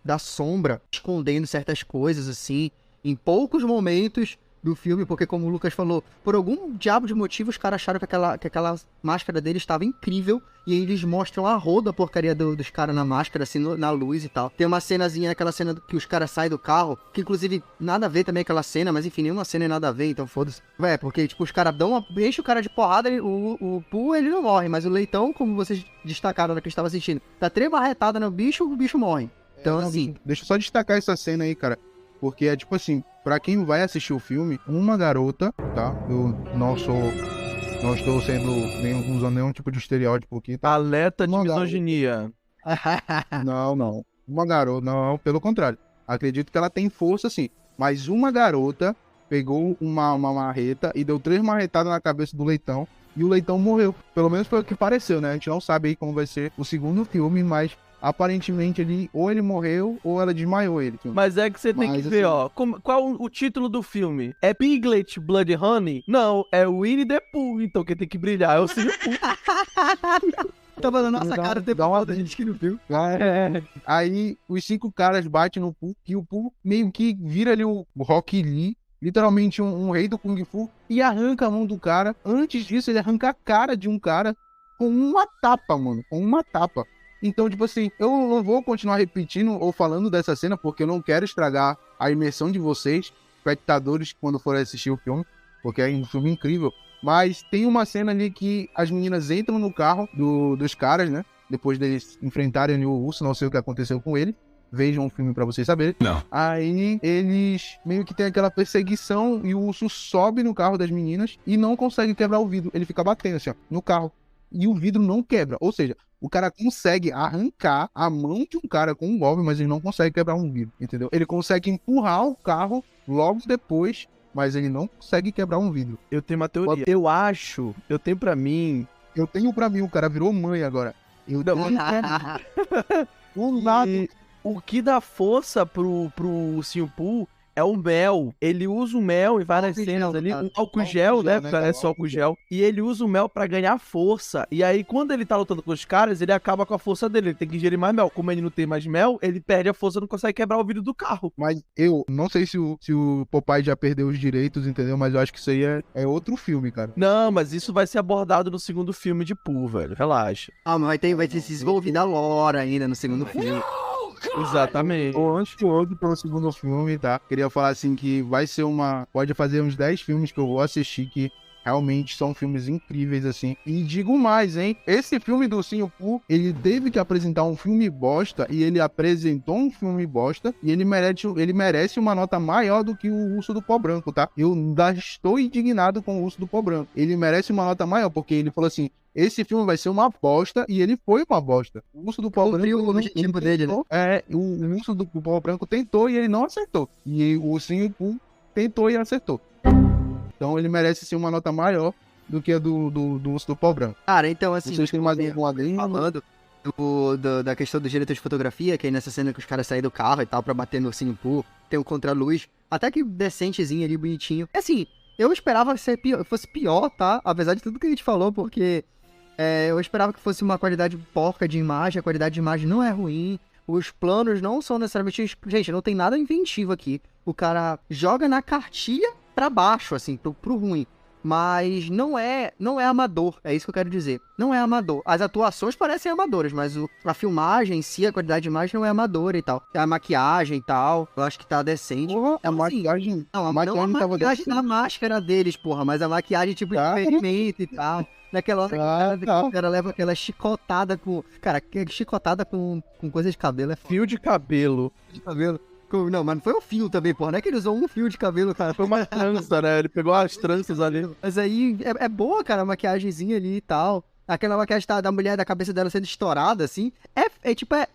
da sombra escondendo certas coisas assim, em poucos momentos do filme, porque como o Lucas falou, por algum diabo de motivo os caras acharam que aquela máscara dele estava incrível, e aí eles mostram a roda porcaria dos caras na máscara, assim, na luz e tal. Tem uma cenazinha, aquela cena que os caras saem do carro, que inclusive nada a ver também aquela cena, mas enfim, nenhuma cena é nada a ver, então foda-se. Porque tipo, os caras enchem o cara de porrada, o Pooh, ele não morre, mas o Leitão, como vocês destacaram na que estava assistindo, dá 3 barretadas no bicho, o bicho morre. Então, Não, assim... Deixa eu só destacar essa cena aí, cara. Porque é tipo assim, pra quem vai assistir o filme, uma garota, tá? Eu não estou usando nenhum tipo de estereótipo aqui, tá? Alerta de Uma misoginia. Não. Uma garota, não, pelo contrário. Acredito que ela tem força, sim. Mas uma garota pegou uma marreta e deu 3 marretadas na cabeça do Leitão. E o Leitão morreu. Pelo menos foi o que pareceu, né? A gente não sabe aí como vai ser o segundo filme, mas aparentemente ele ou ele morreu ou ela desmaiou ele. Mas é que você tem Mas, que ver, assim, ó. Qual o título do filme? É Piglet Blood Honey? Não, é Winnie the Pooh. Então quem tem que brilhar é o Silvio Pooh. Tava na nossa cara o tempo dá uma- todo, a gente que não viu. Aí os 5 caras batem no Pooh e o Pooh meio que vira ali o Rock Lee, literalmente um rei do Kung Fu, e arranca a mão do cara. Antes disso, ele arranca a cara de um cara com uma tapa, mano. Com uma tapa. Então, tipo assim, eu não vou continuar repetindo ou falando dessa cena, porque eu não quero estragar a imersão de vocês, espectadores, quando forem assistir o filme, porque é um filme incrível. Mas tem uma cena ali que as meninas entram no carro dos caras, né? Depois deles enfrentarem o urso, não sei o que aconteceu com ele. Vejam o filme pra vocês saberem. Não. Aí eles meio que tem aquela perseguição e o urso sobe no carro das meninas e não consegue quebrar o vidro. Ele fica batendo assim, ó, no carro. E o vidro não quebra. Ou seja, o cara consegue arrancar a mão de um cara com um golpe, mas ele não consegue quebrar um vidro, entendeu? Ele consegue empurrar o carro logo depois, mas ele não consegue quebrar um vidro. Eu tenho uma teoria. Eu tenho pra mim... Eu tenho pra mim, o cara virou mãe agora. Eu Não, tenho o lado. E o que dá força pro Silvio Pooh é o mel. Ele usa o mel em várias Álcool cenas gel, ali. cara. Um álcool gel, né? né, Parece cara? álcool gel. E ele usa o mel pra ganhar força. E aí, quando ele tá lutando com os caras, ele acaba com a força dele. Ele tem que ingerir mais mel. Como ele não tem mais mel, ele perde a força e não consegue quebrar o vidro do carro. Mas eu não sei se o Popeye já perdeu os direitos, entendeu? Mas eu acho que isso aí é outro filme, cara. Não, mas isso vai ser abordado no segundo filme de Pooh, velho. Relaxa. Ah, mas vai ter se desenvolvido a lore ainda no segundo filme. Exatamente. Tô ansioso pelo segundo filme, tá? Queria falar assim que vai ser pode fazer uns 10 filmes que eu vou assistir que realmente são filmes incríveis, assim. E digo mais, hein? Esse filme do Ursinho Pooh, ele teve que apresentar um filme bosta e ele apresentou um filme bosta e ele merece uma nota maior do que o Urso do Pó Branco, tá? Eu ainda estou indignado com o Urso do Pó Branco. Ele merece uma nota maior porque ele falou assim: esse filme vai ser uma bosta, e ele foi uma bosta. O Urso do Pó Branco... Cumpriu o objetivo dele, né? O Urso do Pó Branco tentou e ele não acertou. E o Ursinho Pooh tentou e acertou. Então ele merece sim uma nota maior do que a do Urso do Pó Branco. Cara, então assim, Vocês têm mais algum adendo? falando da questão do diretor de fotografia, que aí nessa cena que os caras saem do carro e tal pra bater no Ursinho Pooh, tem um contraluz, até que decentezinho ali, bonitinho. Assim, eu esperava que fosse pior, tá? Apesar de tudo que a gente falou, porque eu esperava que fosse uma qualidade porca de imagem, a qualidade de imagem não é ruim, os planos não são necessariamente... Gente, não tem nada inventivo aqui. O cara joga na cartilha pra baixo, assim, pro ruim. Mas não é amador, é isso que eu quero dizer. Não é amador. As atuações parecem amadoras, mas a filmagem em si, a qualidade de imagem não é amadora e tal. A maquiagem e tal, eu acho que tá decente. Porra, a Assim, maquiagem... Não, a não a tava maquiagem da máscara deles, porra, mas a maquiagem tipo de Tá. experimento e tal. Naquela hora que o cara leva aquela chicotada com... Cara, que chicotada com coisa de cabelo é foda. Fio de cabelo. De cabelo. Não, mas não foi um fio também, porra. Não é que ele usou um fio de cabelo, cara. Foi uma trança, né? Ele pegou as tranças ali. Mas aí é boa, cara, a maquiagemzinha ali e tal. Aquela maquiagem da mulher, da cabeça dela sendo estourada, assim.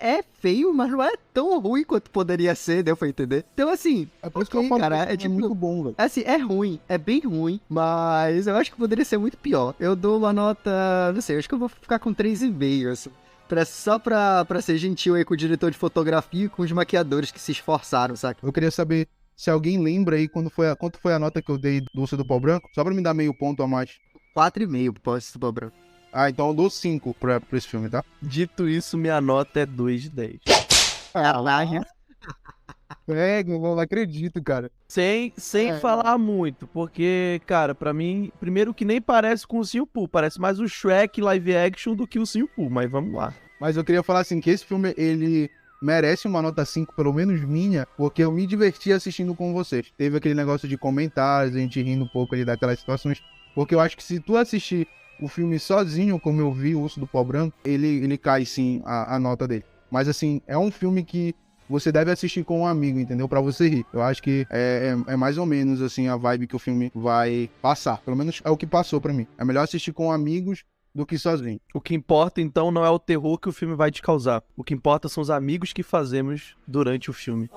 É feio, mas não é tão ruim quanto poderia ser, deu pra entender? Então, assim, É por isso que eu falo, cara, é tipo... muito bom, velho. assim, é ruim, é bem ruim, mas eu acho que poderia ser muito pior. Eu dou uma nota, não sei, eu acho que eu vou ficar com 3,5, assim. Só pra ser gentil aí com o diretor de fotografia e com os maquiadores que se esforçaram, saca? Eu queria saber se alguém lembra aí quanto foi a nota que eu dei do Urso do Pó Branco, só pra me dar meio ponto a mais. 4,5 pro Super Branco. Ah, então eu dou 5 pra esse filme, tá? Dito isso, minha nota é 2 de 10. Eu não acredito, cara. Sem É. falar muito, porque, cara, pra mim, primeiro que nem parece com o Ursinho Pooh, parece mais o Shrek live action do que o Ursinho Pooh, mas vamos lá. Mas eu queria falar assim, que esse filme, ele merece uma nota 5, pelo menos minha, porque eu me diverti assistindo com vocês. Teve aquele negócio de comentários, a gente rindo um pouco ali daquelas situações, porque eu acho que se tu assistir o filme sozinho, como eu vi, o Urso do Pó Branco, ele cai sim a nota dele. Mas assim, é um filme que você deve assistir com um amigo, entendeu? Pra você rir. Eu acho que é mais ou menos assim a vibe que o filme vai passar. Pelo menos é o que passou pra mim. É melhor assistir com amigos do que sozinho. O que importa, então, não é o terror que o filme vai te causar. O que importa são os amigos que fazemos durante o filme.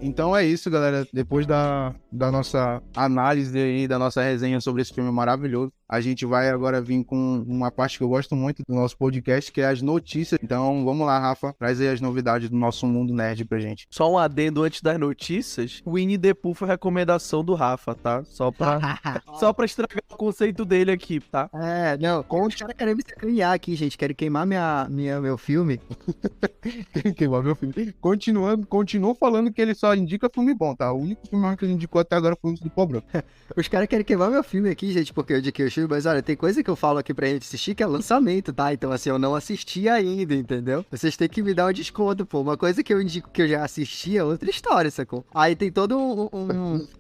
Então é isso, galera. Depois da nossa análise aí, da nossa resenha sobre esse filme maravilhoso, a gente vai agora vir com uma parte que eu gosto muito do nosso podcast, que é as notícias. Então vamos lá, Rafa, traz aí as novidades do nosso mundo nerd pra gente. Só um adendo antes das notícias, o Winnie the Pooh foi recomendação do Rafa, tá? Só pra estragar o conceito dele aqui, tá? Não, os caras querem me sacanear aqui, gente. Querem queimar meu filme. Queimar meu filme. Continuou falando que ele só indica filme bom, tá? O único filme que ele indicou até agora foi o do Pó Branco. Os caras querem queimar meu filme aqui, gente, porque eu indiquei o filme, mas olha, tem coisa que eu falo aqui pra gente assistir que é lançamento, tá? Então, assim, eu não assisti ainda, entendeu? Vocês têm que me dar um desconto, pô. Uma coisa que eu indico que eu já assisti é outra história, sacou? Aí tem todo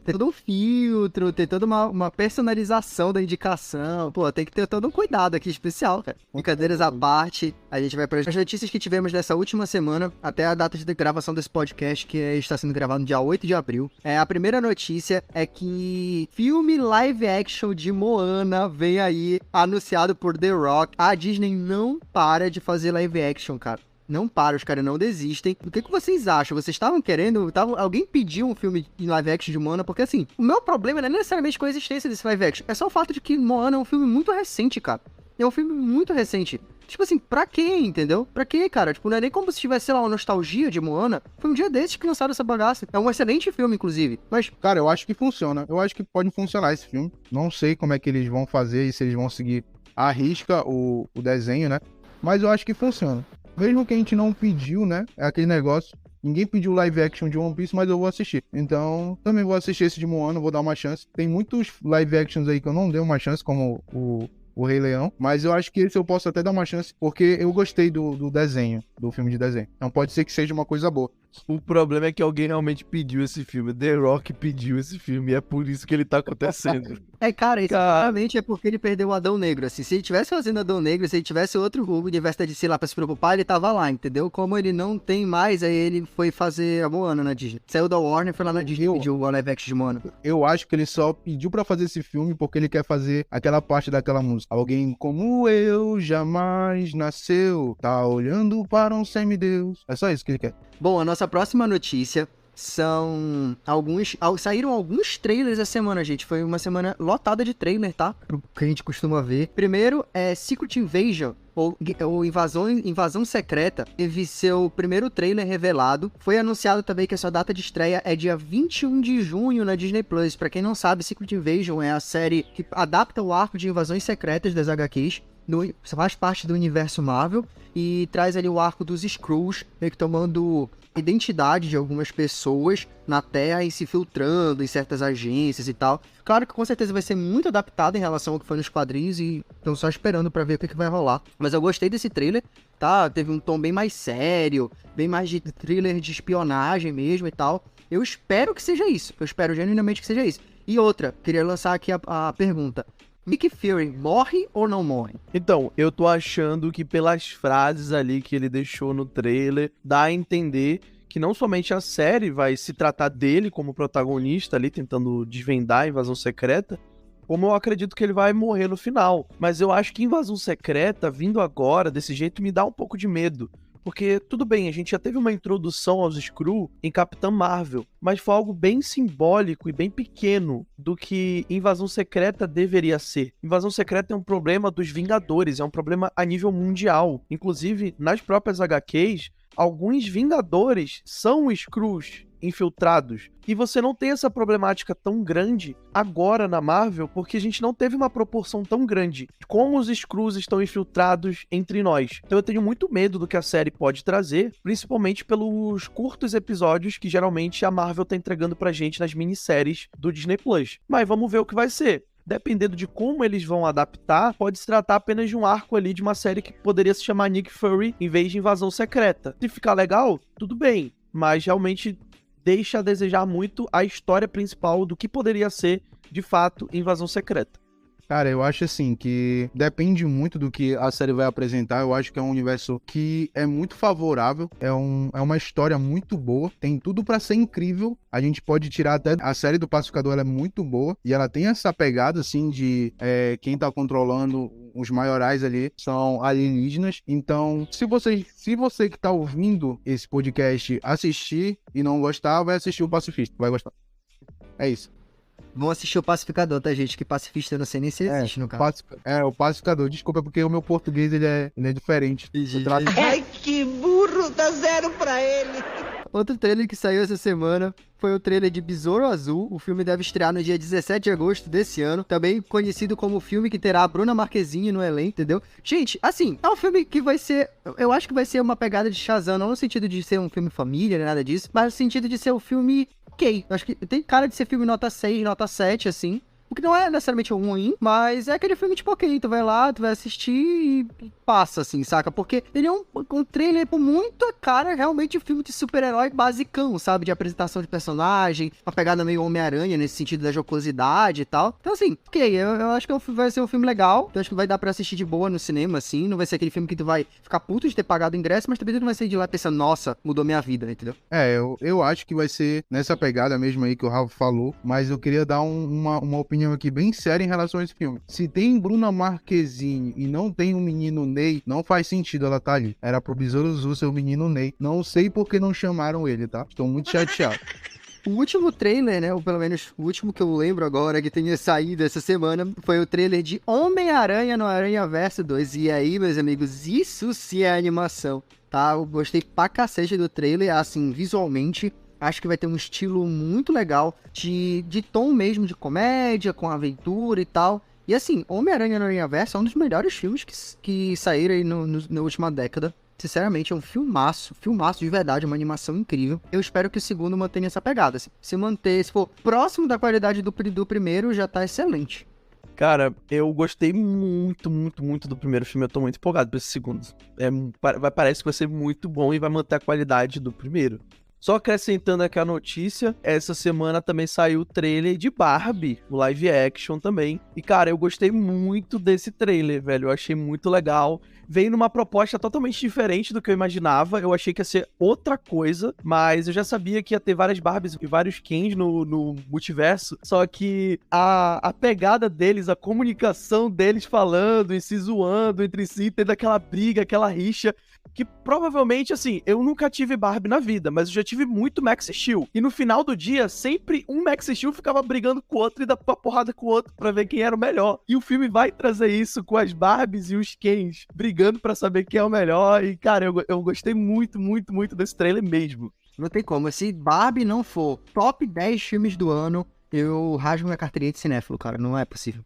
tem todo um filtro, tem toda uma personalização da indicação. Pô, tem que ter todo um cuidado aqui especial, cara. Brincadeiras à parte, a gente vai para as notícias que tivemos nessa última semana, até a data de gravação desse podcast, que está sendo gravado no dia 8 de abril. A primeira notícia é que filme live action de Moana vem aí, anunciado por The Rock. A Disney não para de fazer live action, cara. Não para, os caras não desistem. O que vocês acham? Vocês estavam querendo... Alguém pediu um filme em live action de Moana? Porque assim, o meu problema não é necessariamente com a existência desse live action. É só o fato de que Moana é um filme muito recente, cara. É um filme muito recente. Tipo assim, pra quê, entendeu? Pra quê, cara? Tipo, não é nem como se tivesse, sei lá, uma nostalgia de Moana. Foi um dia desses que lançaram essa bagaça. É um excelente filme, inclusive. Mas, Cara, eu acho que funciona. Eu acho que pode funcionar esse filme. Não sei como é que eles vão fazer e se eles vão seguir à risca o desenho, né? Mas eu acho que funciona. Mesmo que a gente não pediu, né? É aquele negócio. Ninguém pediu live action de One Piece, mas eu vou assistir. Então, também vou assistir esse de Moana, vou dar uma chance. Tem muitos live actions aí que eu não dei uma chance, como o Rei Leão. Mas eu acho que esse eu posso até dar uma chance, porque eu gostei do desenho, do filme de desenho. Então pode ser que seja uma coisa boa. O problema é que alguém realmente pediu esse filme. The Rock pediu esse filme e é por isso que ele tá acontecendo. cara, isso realmente é porque ele perdeu o Adão Negro, assim. Se ele tivesse fazendo Adão Negro, se ele tivesse outro universo da DC lá pra se preocupar, ele tava lá, entendeu? Como ele não tem mais, aí ele foi fazer a Moana na Disney. Saiu da Warner, foi lá na Disney e pediu o live action de Moana. Eu acho que ele só pediu pra fazer esse filme porque ele quer fazer aquela parte daquela música. Alguém como eu jamais nasceu, tá olhando para um semideus. É só isso que ele quer. Bom, a nossa próxima notícia saíram alguns trailers essa semana, gente. Foi uma semana lotada de trailer, tá? Pro que a gente costuma ver. Primeiro é Secret Invasion, ou Invasão Secreta. Teve seu primeiro trailer revelado. Foi anunciado também que a sua data de estreia é dia 21 de junho na Disney Plus. Pra quem não sabe, Secret Invasion é a série que adapta o arco de invasões secretas das HQs. Faz parte do universo Marvel e traz ali o arco dos Skrulls, meio que tomando identidade de algumas pessoas na Terra e se filtrando em certas agências e tal. Claro que com certeza vai ser muito adaptado em relação ao que foi nos quadrinhos e estão só esperando pra ver o que vai rolar. Mas eu gostei desse trailer, tá? Teve um tom bem mais sério, bem mais de thriller de espionagem mesmo e tal. Eu espero que seja isso, eu espero genuinamente que seja isso. E outra, queria lançar aqui a pergunta. Nick Fury morre ou não morre? Então, eu tô achando que pelas frases ali que ele deixou no trailer, dá a entender que não somente a série vai se tratar dele como protagonista ali, tentando desvendar a invasão secreta, como eu acredito que ele vai morrer no final. Mas eu acho que invasão secreta, vindo agora, desse jeito, me dá um pouco de medo. Porque, tudo bem, a gente já teve uma introdução aos Skrull em Capitã Marvel, mas foi algo bem simbólico e bem pequeno do que Invasão Secreta deveria ser. Invasão Secreta é um problema dos Vingadores, é um problema a nível mundial. Inclusive, nas próprias HQs, alguns Vingadores são Skrulls infiltrados. E você não tem essa problemática tão grande agora na Marvel, porque a gente não teve uma proporção tão grande de como os Skrulls estão infiltrados entre nós. Então eu tenho muito medo do que a série pode trazer, principalmente pelos curtos episódios que geralmente a Marvel tá entregando pra gente nas minisséries do Disney Plus. Mas vamos ver o que vai ser. Dependendo de como eles vão adaptar, pode se tratar apenas de um arco ali de uma série que poderia se chamar Nick Fury em vez de Invasão Secreta. Se ficar legal, tudo bem, mas realmente deixa a desejar muito a história principal do que poderia ser, de fato, Invasão Secreta. Cara, eu acho assim que depende muito do que a série vai apresentar. Eu acho que é um universo que é muito favorável, é uma história muito boa, tem tudo pra ser incrível. A gente pode tirar até a série do Pacificador, ela é muito boa e ela tem essa pegada assim de quem tá controlando os maiorais ali são alienígenas. Então, se você que tá ouvindo esse podcast assistir e não gostar, vai assistir o Pacifista, vai gostar. É isso. Vão assistir o Pacificador, tá, gente? Que pacifista eu não sei nem se existe, no caso. O Pacificador. Desculpa, porque o meu português ele é diferente. Ai, que burro, dá 0 pra ele. Outro trailer que saiu essa semana foi o trailer de Besouro Azul. O filme deve estrear no dia 17 de agosto desse ano. Também conhecido como o filme que terá a Bruna Marquezine no elenco, entendeu? Gente, assim, é um filme que vai ser... Eu acho que vai ser uma pegada de Shazam, não no sentido de ser um filme família, nem nada disso, mas no sentido de ser um filme... Ok, acho que tem cara de ser filme nota 6, nota 7, assim. O que não é necessariamente ruim, mas é aquele filme tipo, ok, tu vai lá, tu vai assistir e passa, assim, saca? Porque ele é um trailer com muita cara, realmente, um filme de super-herói basicão, sabe? De apresentação de personagem, uma pegada meio Homem-Aranha, nesse sentido da jocosidade e tal. Então, assim, ok, eu acho que vai ser um filme legal, eu acho que vai dar pra assistir de boa no cinema, assim, não vai ser aquele filme que tu vai ficar puto de ter pagado o ingresso, mas também tu não vai sair de lá pensando, nossa, mudou minha vida, entendeu? Eu acho que vai ser nessa pegada mesmo aí que o Rafa falou, mas eu queria dar uma opinião aqui bem séria em relação a esse filme. Se tem Bruna Marquezine e não tem o menino Ney, não faz sentido ela tá ali. Era pro Besouro Azul ser o menino Ney. Não sei por que não chamaram ele, tá? Estou muito chateado. O último trailer, né, ou pelo menos o último que eu lembro agora que tenha saído essa semana, foi o trailer de Homem-Aranha no Aranhaverso 2. E aí, meus amigos, isso sim é animação, tá? Eu gostei pra cacete do trailer, assim, visualmente. Acho que vai ter um estilo muito legal de tom mesmo, de comédia, com aventura e tal. E assim, Homem-Aranha no Aranhaverso é um dos melhores filmes que saíram aí na última década. Sinceramente, é um filmaço de verdade, uma animação incrível. Eu espero que o segundo mantenha essa pegada. Se manter, se for próximo da qualidade do primeiro, já tá excelente. Cara, eu gostei muito, muito, muito do primeiro filme. Eu tô muito empolgado pra esse segundo. Parece que vai ser muito bom e vai manter a qualidade do primeiro. Só acrescentando aqui a notícia, essa semana também saiu o trailer de Barbie, o live action também. E, cara, eu gostei muito desse trailer, velho. Eu achei muito legal. Veio numa proposta totalmente diferente do que eu imaginava. Eu achei que ia ser outra coisa, mas eu já sabia que ia ter várias Barbies e vários Kens no multiverso. Só que a pegada deles, a comunicação deles falando e se zoando entre si, tendo aquela briga, aquela rixa, que provavelmente, assim, eu nunca tive Barbie na vida, mas eu já tive muito Max Steel. E no final do dia, sempre um Max Steel ficava brigando com o outro e dava uma porrada com o outro pra ver quem era o melhor. E o filme vai trazer isso com as Barbies e os Kens brigando pra saber quem é o melhor. E, cara, eu gostei muito, muito, muito desse trailer mesmo. Não tem como. Se Barbie não for top 10 filmes do ano, eu rasgo minha carteirinha de cinéfilo, cara. Não é possível.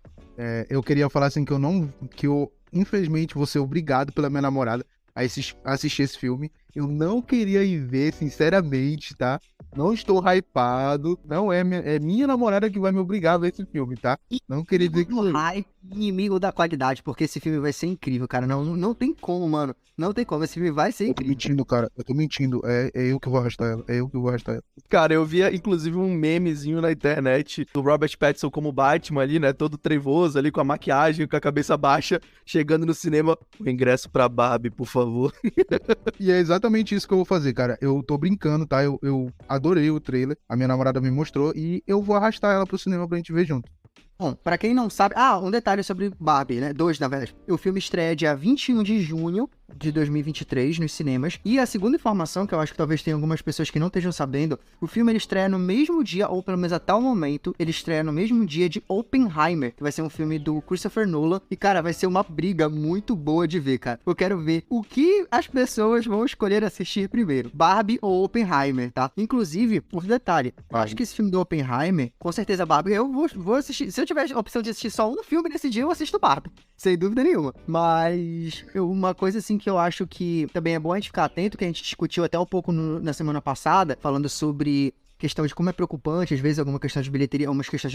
Eu queria falar assim que eu infelizmente vou ser obrigado pela minha namorada a assistir esse filme. Eu não queria ir ver, sinceramente, tá? Não estou hypado. Não é minha namorada que vai me obrigar a ver esse filme, tá? Não queria dizer que... Hype, inimigo da qualidade, porque esse filme vai ser incrível, cara. Não tem como, mano. Não tem como. Esse filme vai ser incrível. Eu tô mentindo, cara. Eu tô mentindo. É eu que vou arrastar ela. É eu que vou arrastar ela. Cara, eu via, inclusive, um memezinho na internet do Robert Pattinson como Batman ali, né? Todo trevoso ali, com a maquiagem, com a cabeça baixa, chegando no cinema. O ingresso pra Barbie, por favor. E é exatamente isso que eu vou fazer, cara. Eu tô brincando, tá? Eu adorei o trailer. A minha namorada me mostrou e eu vou arrastar ela pro cinema pra gente ver junto. Bom, pra quem não sabe... um detalhe sobre Barbie, né? 2, na verdade. O filme estreia dia 21 de junho de 2023 nos cinemas. E a segunda informação, que eu acho que talvez tenha algumas pessoas que não estejam sabendo, o filme ele estreia no mesmo dia, ou pelo menos até o momento, ele estreia no mesmo dia de Oppenheimer, que vai ser um filme do Christopher Nolan. E, cara, vai ser uma briga muito boa de ver, cara. Eu quero ver o que as pessoas vão escolher assistir primeiro, Barbie ou Oppenheimer, tá? Inclusive, por detalhe, eu acho que esse filme do Oppenheimer, com certeza Barbie, eu vou assistir. Se eu tiver a opção de assistir só um filme nesse dia, eu assisto Barbie, sem dúvida nenhuma. Mas uma coisa assim que eu acho que também é bom a gente ficar atento, que a gente discutiu até um pouco na semana passada, falando sobre questão de como é preocupante, às vezes, algumas questões de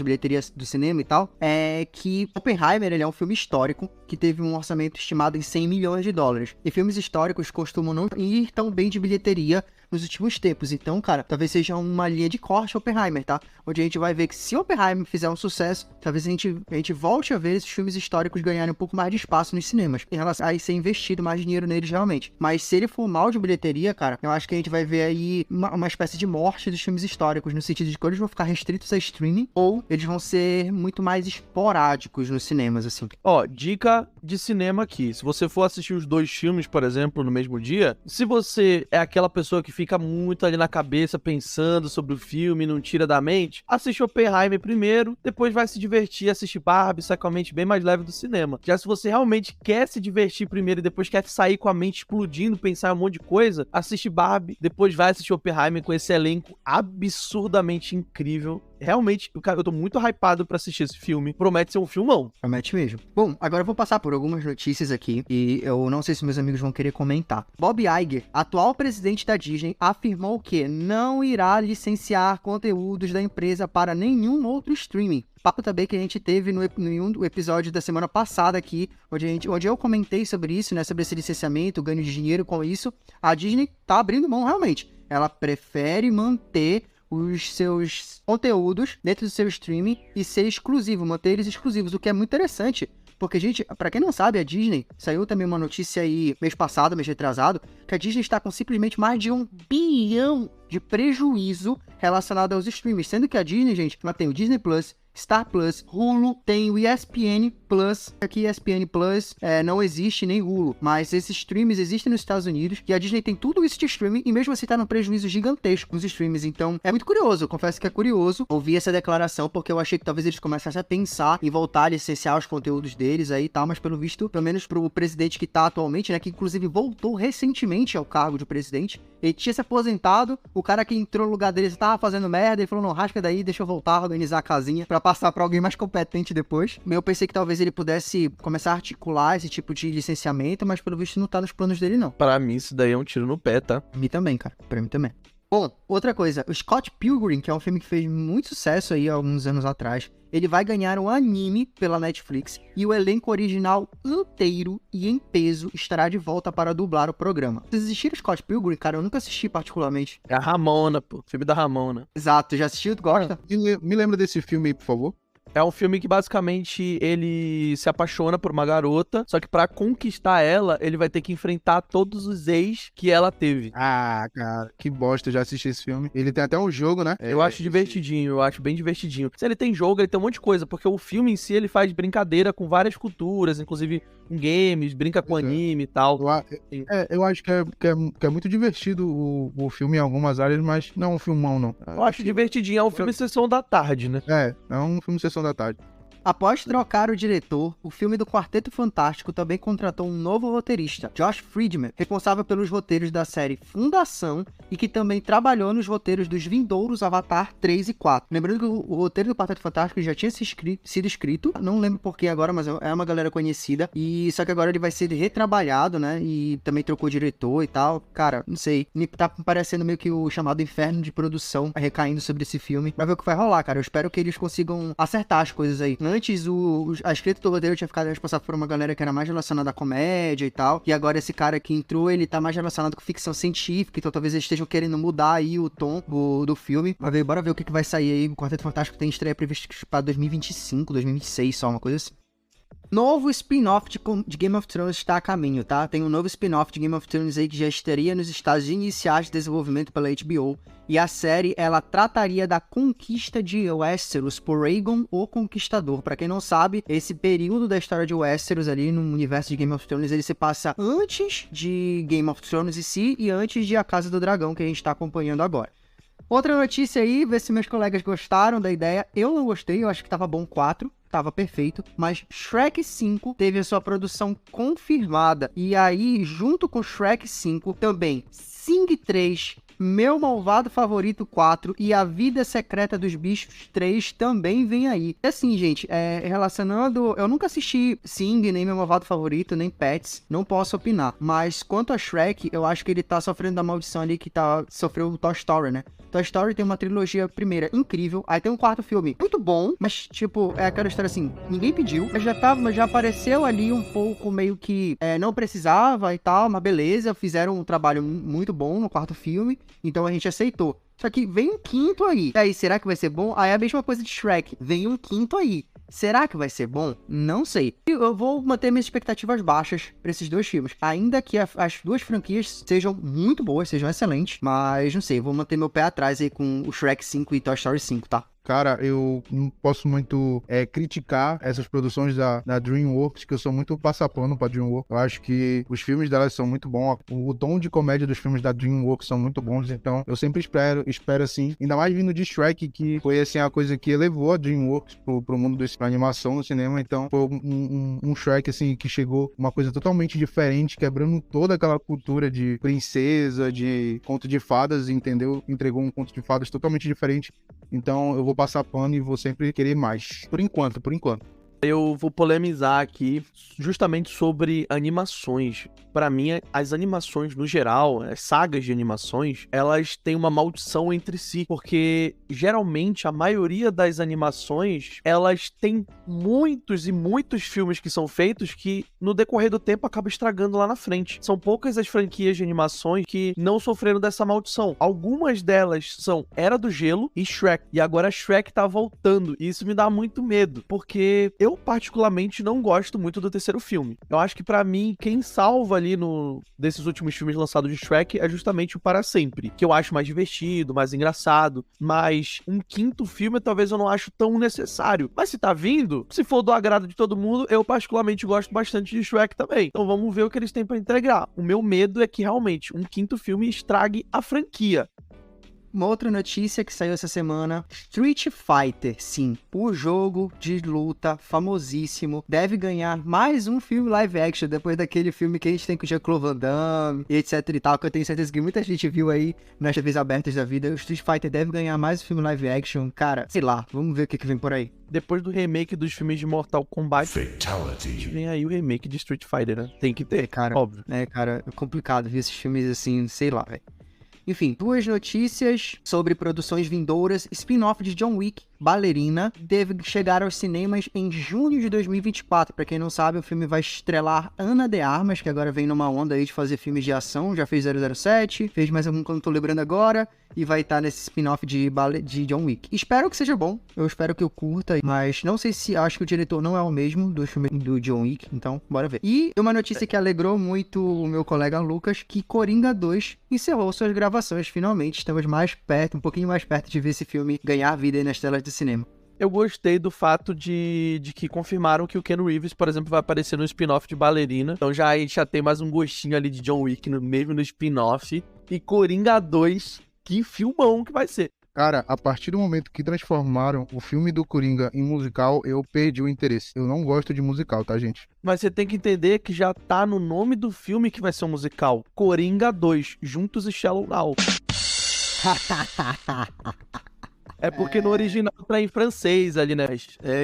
bilheteria do cinema e tal, é que Oppenheimer, ele é um filme histórico que teve um orçamento estimado em 100 milhões de dólares. E filmes históricos costumam não ir tão bem de bilheteria nos últimos tempos. Então, cara, talvez seja uma linha de corte Oppenheimer, tá? Onde a gente vai ver que se Oppenheimer fizer um sucesso, talvez a gente volte a ver esses filmes históricos ganharem um pouco mais de espaço nos cinemas, em relação a ser investido mais dinheiro neles realmente. Mas se ele for mal de bilheteria, cara, eu acho que a gente vai ver aí uma espécie de morte dos filmes históricos, no sentido de que eles vão ficar restritos a streaming, ou eles vão ser muito mais esporádicos nos cinemas, assim. Ó, dica de cinema aqui. Se você for assistir os 2 filmes, por exemplo, no mesmo dia, se você é aquela pessoa que fica muito ali na cabeça pensando sobre o filme, não tira da mente, assiste Oppenheimer primeiro, depois vai se divertir, assistir Barbie, sai com a mente bem mais leve do cinema. Já se você realmente quer se divertir primeiro e depois quer sair com a mente explodindo, pensar em um monte de coisa, assiste Barbie, depois vai assistir Oppenheimer com esse elenco absurdamente incrível. Realmente, cara, eu tô muito hypado pra assistir esse filme. Promete ser um filmão. Promete mesmo. Bom, agora eu vou passar por algumas notícias aqui e eu não sei se meus amigos vão querer comentar. Bob Iger, atual presidente da Disney, afirmou que não irá licenciar conteúdos da empresa para nenhum outro streaming. Papo também que a gente teve em um episódio da semana passada aqui, onde eu comentei sobre isso, né, sobre esse licenciamento, ganho de dinheiro com isso. A Disney tá abrindo mão realmente. Ela prefere manter os seus conteúdos dentro do seu streaming e ser exclusivo, manter eles exclusivos, o que é muito interessante. Porque, gente, pra quem não sabe, a Disney, saiu também uma notícia aí mês passado, mês retrasado, que a Disney está com simplesmente mais de 1 bilhão de prejuízo relacionado aos streams, sendo que a Disney, gente, ela tem o Disney Plus, Star Plus, Hulu, tem o ESPN Plus. Aqui ESPN Plus não existe nem Hulu, mas esses streams existem nos Estados Unidos e a Disney tem tudo isso de streaming e mesmo assim tá num prejuízo gigantesco nos streams. Então é muito curioso, eu confesso que é curioso ouvir essa declaração, porque eu achei que talvez eles começassem a pensar em voltar a licenciar os conteúdos deles aí e tal, mas pelo visto, pelo menos pro presidente que tá atualmente, né, que inclusive voltou recentemente ao cargo de presidente, ele tinha se aposentado, o cara que entrou no lugar dele tava fazendo merda, ele falou, não, rasca daí, deixa eu voltar a organizar a casinha pra passar pra alguém mais competente depois. Eu pensei que talvez ele pudesse começar a articular esse tipo de licenciamento, mas pelo visto não tá nos planos dele, não. Pra mim, isso daí é um tiro no pé, tá? Pra mim também, cara. Pra mim também. Bom, outra coisa. O Scott Pilgrim, que é um filme que fez muito sucesso aí há alguns anos atrás, ele vai ganhar um anime pela Netflix e o elenco original inteiro e em peso estará de volta para dublar o programa. Vocês assistiram Scott Pilgrim? Cara, eu nunca assisti particularmente. É a Ramona, pô. Filme da Ramona. Exato, já assistiu? Tu gosta? Me lembra desse filme aí, por favor. É um filme que basicamente ele se apaixona por uma garota, só que pra conquistar ela, ele vai ter que enfrentar todos os ex que ela teve. Ah, cara, que bosta, eu já assisti esse filme. Ele tem até um jogo, né? Eu acho divertidinho, eu acho bem divertidinho. Se ele tem jogo, ele tem um monte de coisa, porque o filme em si, ele faz brincadeira com várias culturas, inclusive com games, brinca com anime e tal. Eu acho que é muito divertido o filme em algumas áreas, mas não é um filmão, não. Eu acho divertidinho, é um filme sessão da tarde, né? É um filme sessão da tarde. Após trocar o diretor, o filme do Quarteto Fantástico também contratou um novo roteirista, Josh Friedman, responsável pelos roteiros da série Fundação e que também trabalhou nos roteiros dos vindouros Avatar 3 e 4. Lembrando que o roteiro do Quarteto Fantástico já tinha sido escrito, não lembro porquê agora, mas é uma galera conhecida, e só que agora ele vai ser retrabalhado, né, e também trocou diretor e tal. Cara, não sei, me tá parecendo meio que o chamado inferno de produção recaindo sobre esse filme. Vai ver o que vai rolar, cara, eu espero que eles consigam acertar as coisas aí. Antes, a escrita do roteiro tinha ficado responsável por uma galera que era mais relacionada à comédia e tal. E agora esse cara que entrou, ele tá mais relacionado com ficção científica. Então talvez eles estejam querendo mudar aí o tom do filme. Bora ver o que vai sair aí. O Quarteto Fantástico tem estreia prevista para 2025, 2026, só uma coisa assim. Novo spin-off de Game of Thrones está a caminho, tá? Tem um novo spin-off de Game of Thrones aí que já estaria nos estágios iniciais de desenvolvimento pela HBO. E a série, ela trataria da conquista de Westeros por Aegon, o Conquistador. Pra quem não sabe, esse período da história de Westeros ali no universo de Game of Thrones, ele se passa antes de Game of Thrones em si e antes de A Casa do Dragão, que a gente tá acompanhando agora. Outra notícia aí, ver se meus colegas gostaram da ideia. Eu não gostei, eu acho que tava bom 4. Tava perfeito, mas Shrek 5 teve a sua produção confirmada. E aí, junto com Shrek 5, também Sing 3, Meu Malvado Favorito 4 e A Vida Secreta dos Bichos 3 também vem aí. E assim, gente, relacionando... Eu nunca assisti Sing, nem Meu Malvado Favorito, nem Pets, não posso opinar. Mas quanto a Shrek, eu acho que ele tá sofrendo da maldição ali que sofreu o Toy Story, né? Toy Story tem uma trilogia primeira incrível, aí tem um quarto filme muito bom, mas tipo, é aquela história assim, ninguém pediu, mas já apareceu ali um pouco meio que não precisava e tal, mas beleza, fizeram um trabalho muito bom no quarto filme, então a gente aceitou. Só que vem um quinto aí. E aí, será que vai ser bom? Aí é a mesma coisa de Shrek, vem um quinto aí. Será que vai ser bom? Não sei. Eu vou manter minhas expectativas baixas para esses dois filmes. Ainda que as duas franquias sejam muito boas, sejam excelentes. Mas, não sei, vou manter meu pé atrás aí com o Shrek 5 e Toy Story 5, tá? Cara, eu não posso muito criticar essas produções da DreamWorks, que eu sou muito passapano pra DreamWorks. Eu acho que os filmes delas são muito bons, o tom de comédia dos filmes da DreamWorks são muito bons, então eu sempre espero assim, ainda mais vindo de Shrek, que foi assim a coisa que elevou a DreamWorks pro mundo da animação no cinema, então foi um Shrek assim que chegou uma coisa totalmente diferente, quebrando toda aquela cultura de princesa, de conto de fadas, entendeu? Entregou um conto de fadas totalmente diferente. Então eu vou passar pano e vou sempre querer mais. Por enquanto. Eu vou polemizar aqui justamente sobre animações. Pra mim, as animações no geral, as sagas de animações, elas têm uma maldição entre si, porque geralmente a maioria das animações, elas têm muitos e muitos filmes que são feitos que no decorrer do tempo acaba estragando lá na frente. São poucas as franquias de animações que não sofreram dessa maldição. Algumas delas são Era do Gelo e Shrek. E agora Shrek tá voltando. E isso me dá muito medo, porque eu eu particularmente não gosto muito do terceiro filme. Eu acho que pra mim, quem salva ali desses últimos filmes lançados de Shrek é justamente o Para Sempre, que eu acho mais divertido, mais engraçado, mas um quinto filme talvez eu não acho tão necessário. Mas se tá vindo, se for do agrado de todo mundo, eu particularmente gosto bastante de Shrek também. Então vamos ver o que eles têm pra entregar. O meu medo é que realmente um quinto filme estrague a franquia. Uma outra notícia que saiu essa semana, Street Fighter, sim, o jogo de luta famosíssimo, deve ganhar mais um filme live action, depois daquele filme que a gente tem com o Jean-Claude Van Damme, e etc e tal, que eu tenho certeza que muita gente viu aí nas TVs abertas da vida. O Street Fighter deve ganhar mais um filme live action, cara, sei lá, vamos ver o que vem por aí. Depois do remake dos filmes de Mortal Kombat, Fatality, vem aí o remake de Street Fighter, né? Tem que ter, cara, óbvio. Cara, é complicado ver esses filmes assim, sei lá, velho. Enfim, 2 notícias sobre produções vindouras. Spin-off de John Wick, Ballerina, deve chegar aos cinemas em junho de 2024. Pra quem não sabe, o filme vai estrelar Ana de Armas, que agora vem numa onda aí de fazer filmes de ação. Já fez 007, fez mais algum que eu não tô lembrando agora. E vai estar nesse spin-off de John Wick. Espero que seja bom, eu espero que eu curta, mas não sei se, acho que o diretor não é o mesmo do filme do John Wick, então bora ver. E uma notícia que alegrou muito o meu colega Lucas, que Coringa 2 encerrou suas gravações, finalmente. Estamos mais perto, um pouquinho mais perto de ver esse filme ganhar vida aí nas telas de cinema. Eu gostei do fato de que confirmaram que o Keanu Reeves, por exemplo, vai aparecer no spin-off de Ballerina. Então já tem mais um gostinho ali de John Wick, mesmo no spin-off. E Coringa 2, que filmão que vai ser. Cara, a partir do momento que transformaram o filme do Coringa em musical, eu perdi o interesse. Eu não gosto de musical, tá, gente? Mas você tem que entender que já tá no nome do filme que vai ser um musical. Coringa 2, Juntos e Shallow Now. É porque no original tá em francês ali, né?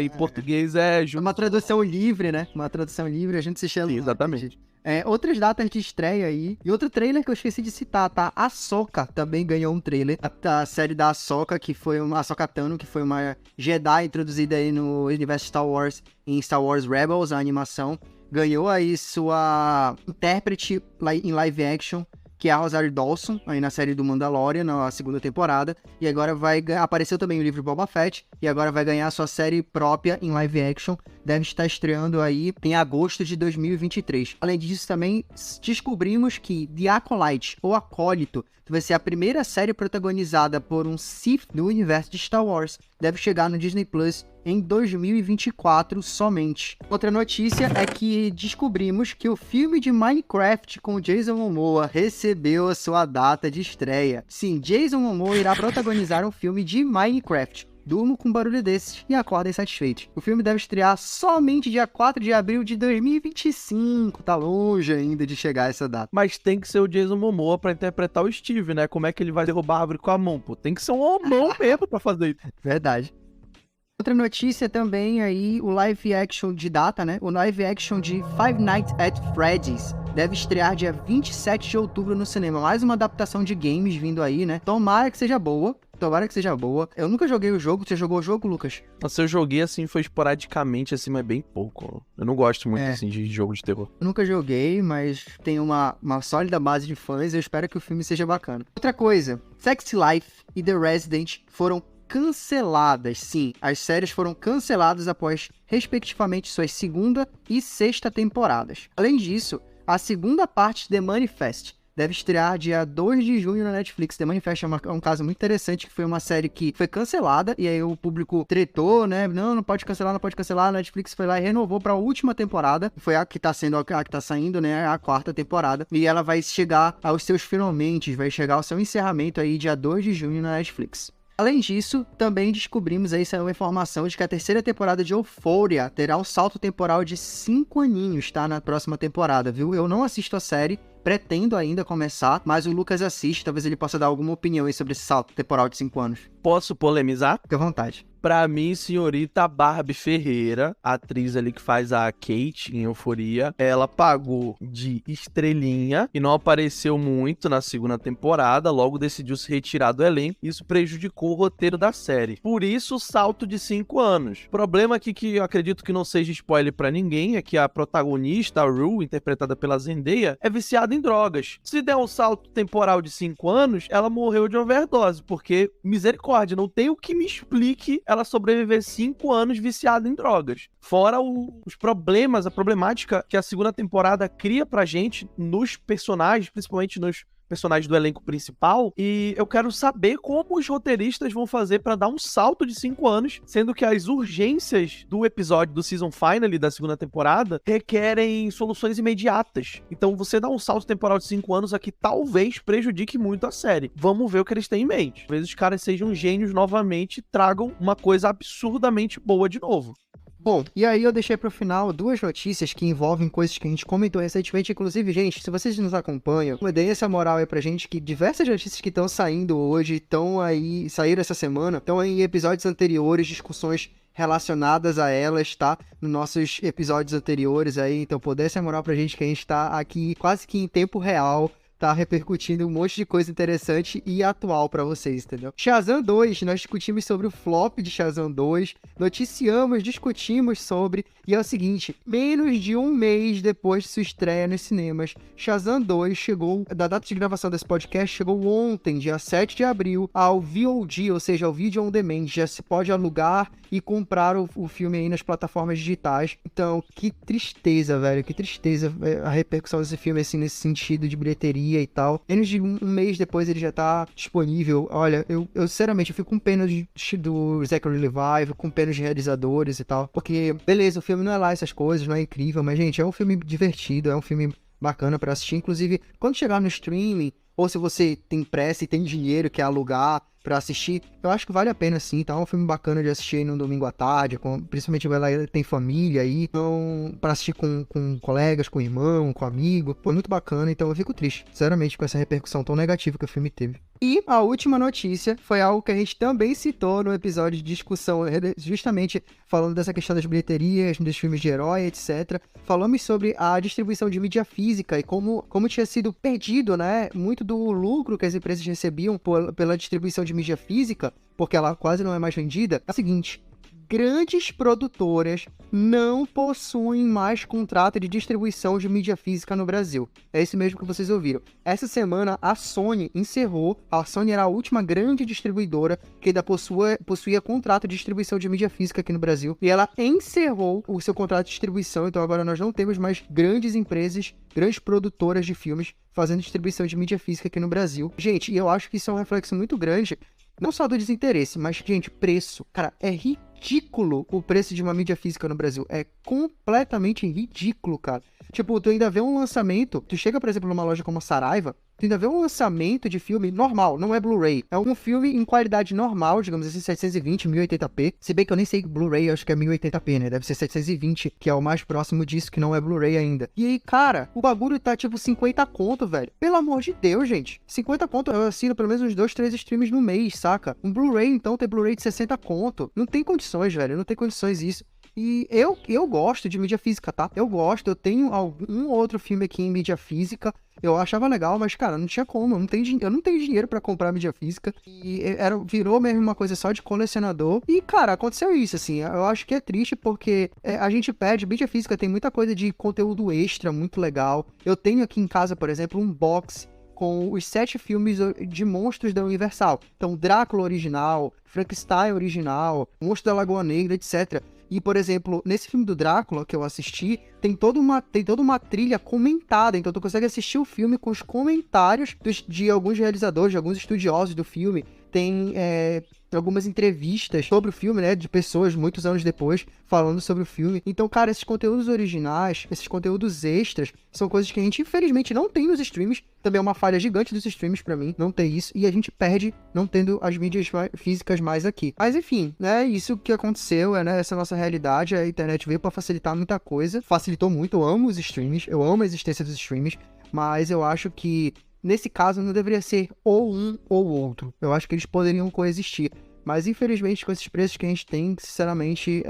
Em português é... Uma tradução livre, né? Uma tradução livre, a gente se chama... Sim, exatamente. Outras datas de estreia aí. E outro trailer que eu esqueci de citar, tá? A Ahsoka também ganhou um trailer. A série da Ahsoka, que foi uma Ahsoka Tano, que foi uma Jedi introduzida aí no universo Star Wars, em Star Wars Rebels, a animação. Ganhou aí sua intérprete em live action, que é a Rosario Dawson, aí na série do Mandalorian, na segunda temporada. E agora apareceu também o livro Boba Fett, e agora vai ganhar sua série própria em live action. Deve estar estreando aí em agosto de 2023. Além disso, também descobrimos que The Acolyte, ou Acólito, vai ser a primeira série protagonizada por um Sith do universo de Star Wars. Deve chegar no Disney Plus em 2024 somente. Outra notícia é que descobrimos que o filme de Minecraft com Jason Momoa recebeu a sua data de estreia. Sim, Jason Momoa irá protagonizar um filme de Minecraft. Durmo com um barulho desses e acordem satisfeitos. O filme deve estrear somente dia 4 de abril de 2025. Tá longe ainda de chegar essa data. Mas tem que ser o Jason Momoa pra interpretar o Steve, né? Como é que ele vai derrubar a árvore com a mão, pô? Tem que ser um homão mesmo pra fazer isso. Verdade. Outra notícia também aí, o live action de data, né? O live action de Five Nights at Freddy's deve estrear dia 27 de outubro no cinema. Mais uma adaptação de games vindo aí, né? Tomara que seja boa. Eu nunca joguei o jogo. Você jogou o jogo, Lucas? Nossa, eu joguei assim, foi esporadicamente, assim, mas bem pouco. Eu não gosto muito, assim, de jogo de terror. Eu nunca joguei, mas tem uma sólida base de fãs. Eu espero que o filme seja bacana. Outra coisa, Sex Life e The Resident foram canceladas. Sim, as séries foram canceladas após, respectivamente, suas segunda e sexta temporadas. Além disso, a segunda parte de The Manifest deve estrear dia 2 de junho na Netflix. The Manifest é um caso muito interessante, que foi uma série que foi cancelada, e aí o público tretou, né? Não pode cancelar. A Netflix foi lá e renovou para a última temporada. Foi a que tá saindo, né? A 4ª temporada. E ela vai chegar aos seus finalmente, vai chegar ao seu encerramento aí dia 2 de junho na Netflix. Além disso, também descobrimos aí, saiu uma informação de que a 3ª temporada de Euphoria terá um salto temporal de 5 aninhos, tá? Na próxima temporada, viu? Eu não assisto a série, pretendo ainda começar, mas o Lucas assiste, talvez ele possa dar alguma opinião aí sobre esse salto temporal de 5 anos. Posso polemizar? Fique à vontade. Pra mim, senhorita Barbie Ferreira, a atriz ali que faz a Kate em Euforia, ela pagou de estrelinha e não apareceu muito na segunda temporada, logo decidiu se retirar do elenco. Isso prejudicou o roteiro da série. Por isso, o salto de 5 anos. O problema aqui, que eu acredito que não seja spoiler pra ninguém, é que a protagonista, a Rue, interpretada pela Zendaya, é viciada em drogas. Se der um salto temporal de 5 anos, ela morreu de overdose, porque, misericórdia, não tem o que me explique ela sobreviver 5 anos viciada em drogas. Fora os problemas, a problemática que a segunda temporada cria pra gente nos personagens, principalmente nos personagens do elenco principal, e eu quero saber como os roteiristas vão fazer pra dar um salto de 5 anos, sendo que as urgências do episódio do Season Finale da segunda temporada requerem soluções imediatas. Então você dá um salto temporal de 5 anos aqui talvez prejudique muito a série. Vamos ver o que eles têm em mente. Talvez os caras sejam gênios novamente e tragam uma coisa absurdamente boa de novo. Bom, e aí eu deixei pro final 2 notícias que envolvem coisas que a gente comentou recentemente. Inclusive, gente, se vocês nos acompanham, deem essa moral aí pra gente, que diversas notícias que estão saindo hoje, estão aí, saíram essa semana, estão em episódios anteriores, discussões relacionadas a elas, tá? Nos nossos episódios anteriores aí, então pô, dê essa moral pra gente, que a gente tá aqui quase que em tempo real, tá repercutindo um monte de coisa interessante e atual pra vocês, entendeu? Shazam 2, nós discutimos sobre o flop de Shazam 2, noticiamos, discutimos sobre, e é o seguinte, menos de um mês depois de sua estreia nos cinemas, Shazam 2 chegou, da data de gravação desse podcast, chegou ontem, dia 7 de abril, ao VOD, ou seja, ao Video On Demand, já se pode alugar e comprar o filme aí nas plataformas digitais. Então, que tristeza, velho, que tristeza a repercussão desse filme, assim, nesse sentido de bilheteria e tal. Menos de um mês depois ele já tá disponível. Olha, eu sinceramente, eu fico com pena do Zachary Levi, com pena de realizadores e tal, porque, beleza, o filme não é lá essas coisas, não é incrível, mas, gente, é um filme divertido, é um filme bacana pra assistir. Inclusive, quando chegar no streaming, ou se você tem pressa e tem dinheiro, quer alugar pra assistir, eu acho que vale a pena sim, tá? É um filme bacana de assistir aí no domingo à tarde, principalmente ela tem família aí, então, pra assistir com colegas, com irmão, com amigo, pô, muito bacana, então eu fico triste, sinceramente, com essa repercussão tão negativa que o filme teve. E a última notícia foi algo que a gente também citou no episódio de discussão, justamente falando dessa questão das bilheterias, dos filmes de herói, etc. Falamos sobre a distribuição de mídia física e como tinha sido perdido, né, muito do lucro que as empresas recebiam pela distribuição de mídia física, porque ela quase não é mais vendida. É o seguinte, grandes produtoras não possuem mais contrato de distribuição de mídia física no Brasil. É isso mesmo que vocês ouviram. Essa semana a Sony encerrou, a Sony era a última grande distribuidora que ainda possuía contrato de distribuição de mídia física aqui no Brasil, e ela encerrou o seu contrato de distribuição, então agora nós não temos mais grandes empresas, grandes produtoras de filmes fazendo distribuição de mídia física aqui no Brasil. Gente, e eu acho que isso é um reflexo muito grande, não só do desinteresse, mas, gente, preço. Cara, é ridículo o preço de uma mídia física no Brasil. É completamente ridículo, cara. Tipo, tu ainda vê um lançamento, tu chega, por exemplo, numa loja como a Saraiva, tu ainda vê um lançamento de filme normal, não é Blu-ray. É um filme em qualidade normal, digamos assim, 720, 1080p. Se bem que eu nem sei Blu-ray, eu acho que é 1080p, né? Deve ser 720, que é o mais próximo disso, que não é Blu-ray ainda. E aí, cara, o bagulho tá tipo 50 conto, velho. Pelo amor de Deus, gente. 50 conto, eu assino pelo menos uns 2, 3 streams no mês, saca? Um Blu-ray, então, tem Blu-ray de 60 conto. Não tem condições, velho. Não tem condições isso. E eu gosto de mídia física, tá? Eu gosto, eu tenho algum outro filme aqui em mídia física, eu achava legal, mas, cara, não tinha como, eu não tenho dinheiro pra comprar mídia física, e virou mesmo uma coisa só de colecionador, e, cara, aconteceu isso, assim, eu acho que é triste porque a gente perde, mídia física tem muita coisa de conteúdo extra, muito legal. Eu tenho aqui em casa, por exemplo, um box com os 7 filmes de monstros da Universal. Então, Drácula original, Frankenstein original, Monstro da Lagoa Negra, etc. E, por exemplo, nesse filme do Drácula que eu assisti, tem toda uma trilha comentada. Então tu consegue assistir o filme com os comentários de alguns realizadores, de alguns estudiosos do filme. Tem algumas entrevistas sobre o filme, né, de pessoas muitos anos depois falando sobre o filme. Então, cara, esses conteúdos originais, esses conteúdos extras, são coisas que a gente infelizmente não tem nos streams. Também é uma falha gigante dos streams pra mim, não ter isso, e a gente perde não tendo as mídias físicas mais aqui. Mas enfim, né, isso que aconteceu, né, essa nossa realidade. A internet veio pra facilitar muita coisa, facilitou muito. Eu amo os streams, eu amo a existência dos streams, mas eu acho que nesse caso não deveria ser ou um ou outro. Eu acho que eles poderiam coexistir. Mas infelizmente com esses preços que a gente tem, sinceramente,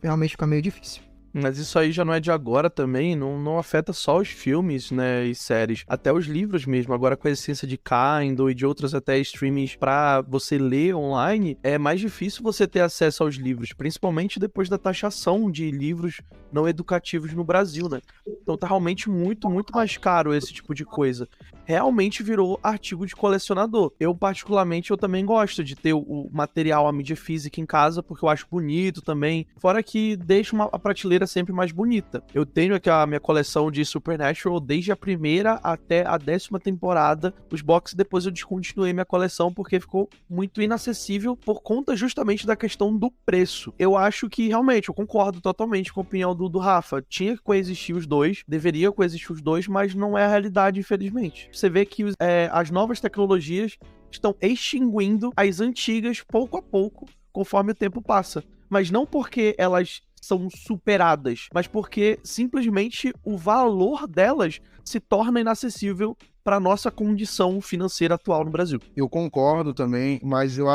realmente fica meio difícil. Mas isso aí já não é de agora também, não afeta só os filmes, né, e séries, até os livros mesmo. Agora com a essência de Kindle e de outros até streamings pra você ler online, é mais difícil você ter acesso aos livros, principalmente depois da taxação de livros não educativos no Brasil, né? Então tá realmente muito, muito mais caro esse tipo de coisa. Realmente virou artigo de colecionador. Eu, particularmente, eu também gosto de ter o material, a mídia física em casa, porque eu acho bonito também. Fora que deixa a prateleira sempre mais bonita. Eu tenho aqui a minha coleção de Supernatural desde a primeira até a 10ª temporada. Os boxes, depois eu descontinuei minha coleção porque ficou muito inacessível por conta justamente da questão do preço. Eu acho que, realmente, eu concordo totalmente com a opinião do Rafa. Tinha que coexistir os dois, deveria coexistir os dois, mas não é a realidade, infelizmente. Você vê que as novas tecnologias estão extinguindo as antigas pouco a pouco, conforme o tempo passa. Mas não porque elas são superadas, mas porque simplesmente o valor delas se torna inacessível para nossa condição financeira atual no Brasil. Eu concordo também, mas eu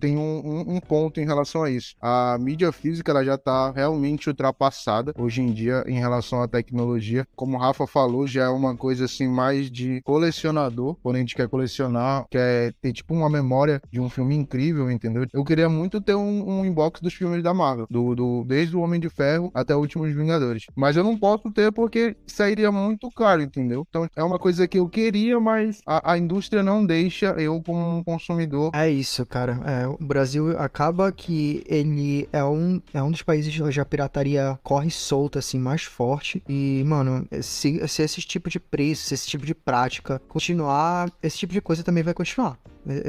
tenho um ponto em relação a isso. A mídia física ela já está realmente ultrapassada hoje em dia em relação à tecnologia. Como o Rafa falou, já é uma coisa assim mais de colecionador. Quando a gente quer colecionar, quer ter tipo uma memória de um filme incrível, entendeu? Eu queria muito ter um inbox dos filmes da Marvel, desde o Homem de Ferro até o Últimos Vingadores. Mas eu não posso ter porque sairia muito caro, entendeu? Então é uma coisa que eu queria, mas a indústria não deixa eu como um consumidor. É isso, cara. O Brasil acaba que ele é um dos países onde a pirataria corre solta, assim, mais forte. E, mano, se esse tipo de preço, se esse tipo de prática continuar, esse tipo de coisa também vai continuar.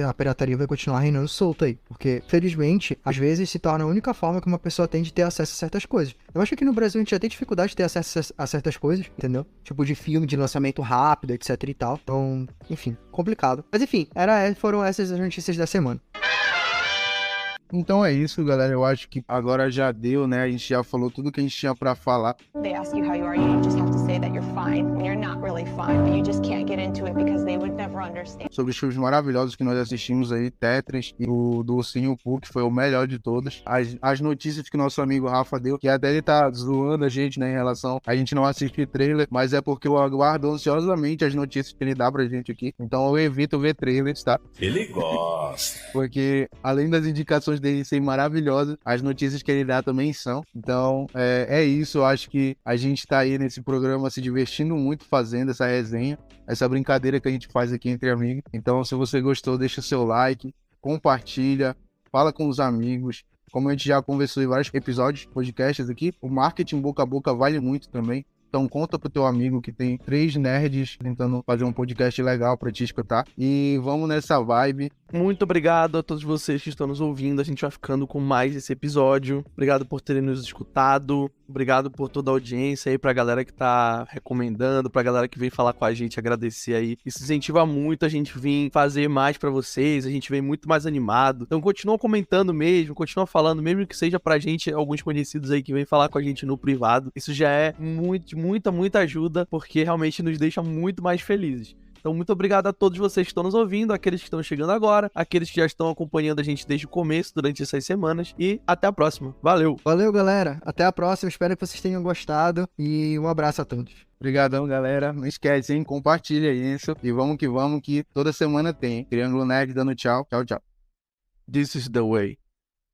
A pirataria vai continuar reinando solta aí. Porque, felizmente, às vezes se torna a única forma que uma pessoa tem de ter acesso a certas coisas. Eu acho que aqui no Brasil a gente já tem dificuldade de ter acesso a certas coisas, entendeu? Tipo de filme, de lançamento rápido, etc e tal. Então, enfim, complicado. Mas enfim, foram essas as notícias da semana. Então é isso, galera. Eu acho que agora já deu, né? A gente já falou tudo que a gente tinha pra falar. They ask you how you are, you just have to say that you're fine when you're not really fine, but you just can't get into it because they would never understand. Sobre os filmes maravilhosos que nós assistimos aí, Tetris e o do Ursinho Pooh, que foi o melhor de todos. As notícias que nosso amigo Rafa deu, que até ele tá zoando a gente, né, em relação a gente não assistir trailer, mas é porque eu aguardo ansiosamente as notícias que ele dá pra gente aqui. Então eu evito ver trailers, tá? Ele gosta. Porque além das indicações dele serem maravilhosas, as notícias que ele dá também são. Então é isso, eu acho que a gente tá aí nesse programa se divertindo muito fazendo essa resenha, essa brincadeira que a gente faz aqui entre amigos. Então se você gostou, deixa seu like, compartilha, fala com os amigos. Como a gente já conversou em vários episódios, podcasts aqui, o marketing boca a boca vale muito também. Então conta pro teu amigo que tem 3 nerds tentando fazer um podcast legal pra te escutar. E vamos nessa vibe. Muito obrigado a todos vocês que estão nos ouvindo. A gente vai ficando com mais esse episódio. Obrigado por terem nos escutado. Obrigado por toda a audiência aí, pra galera que tá recomendando, pra galera que vem falar com a gente, agradecer aí. Isso incentiva muito a gente vir fazer mais pra vocês, a gente vem muito mais animado. Então continua comentando mesmo, continua falando, mesmo que seja pra gente, alguns conhecidos aí que vem falar com a gente no privado. Isso já é muita ajuda, porque realmente nos deixa muito mais felizes. Então, muito obrigado a todos vocês que estão nos ouvindo, aqueles que estão chegando agora, aqueles que já estão acompanhando a gente desde o começo, durante essas semanas. E até a próxima. Valeu! Valeu, galera. Até a próxima. Espero que vocês tenham gostado. E um abraço a todos. Obrigadão, galera. Não esquece, hein? Compartilha isso. E vamos que toda semana tem. Triângulo Nerd dando tchau. Tchau, tchau. This is the way.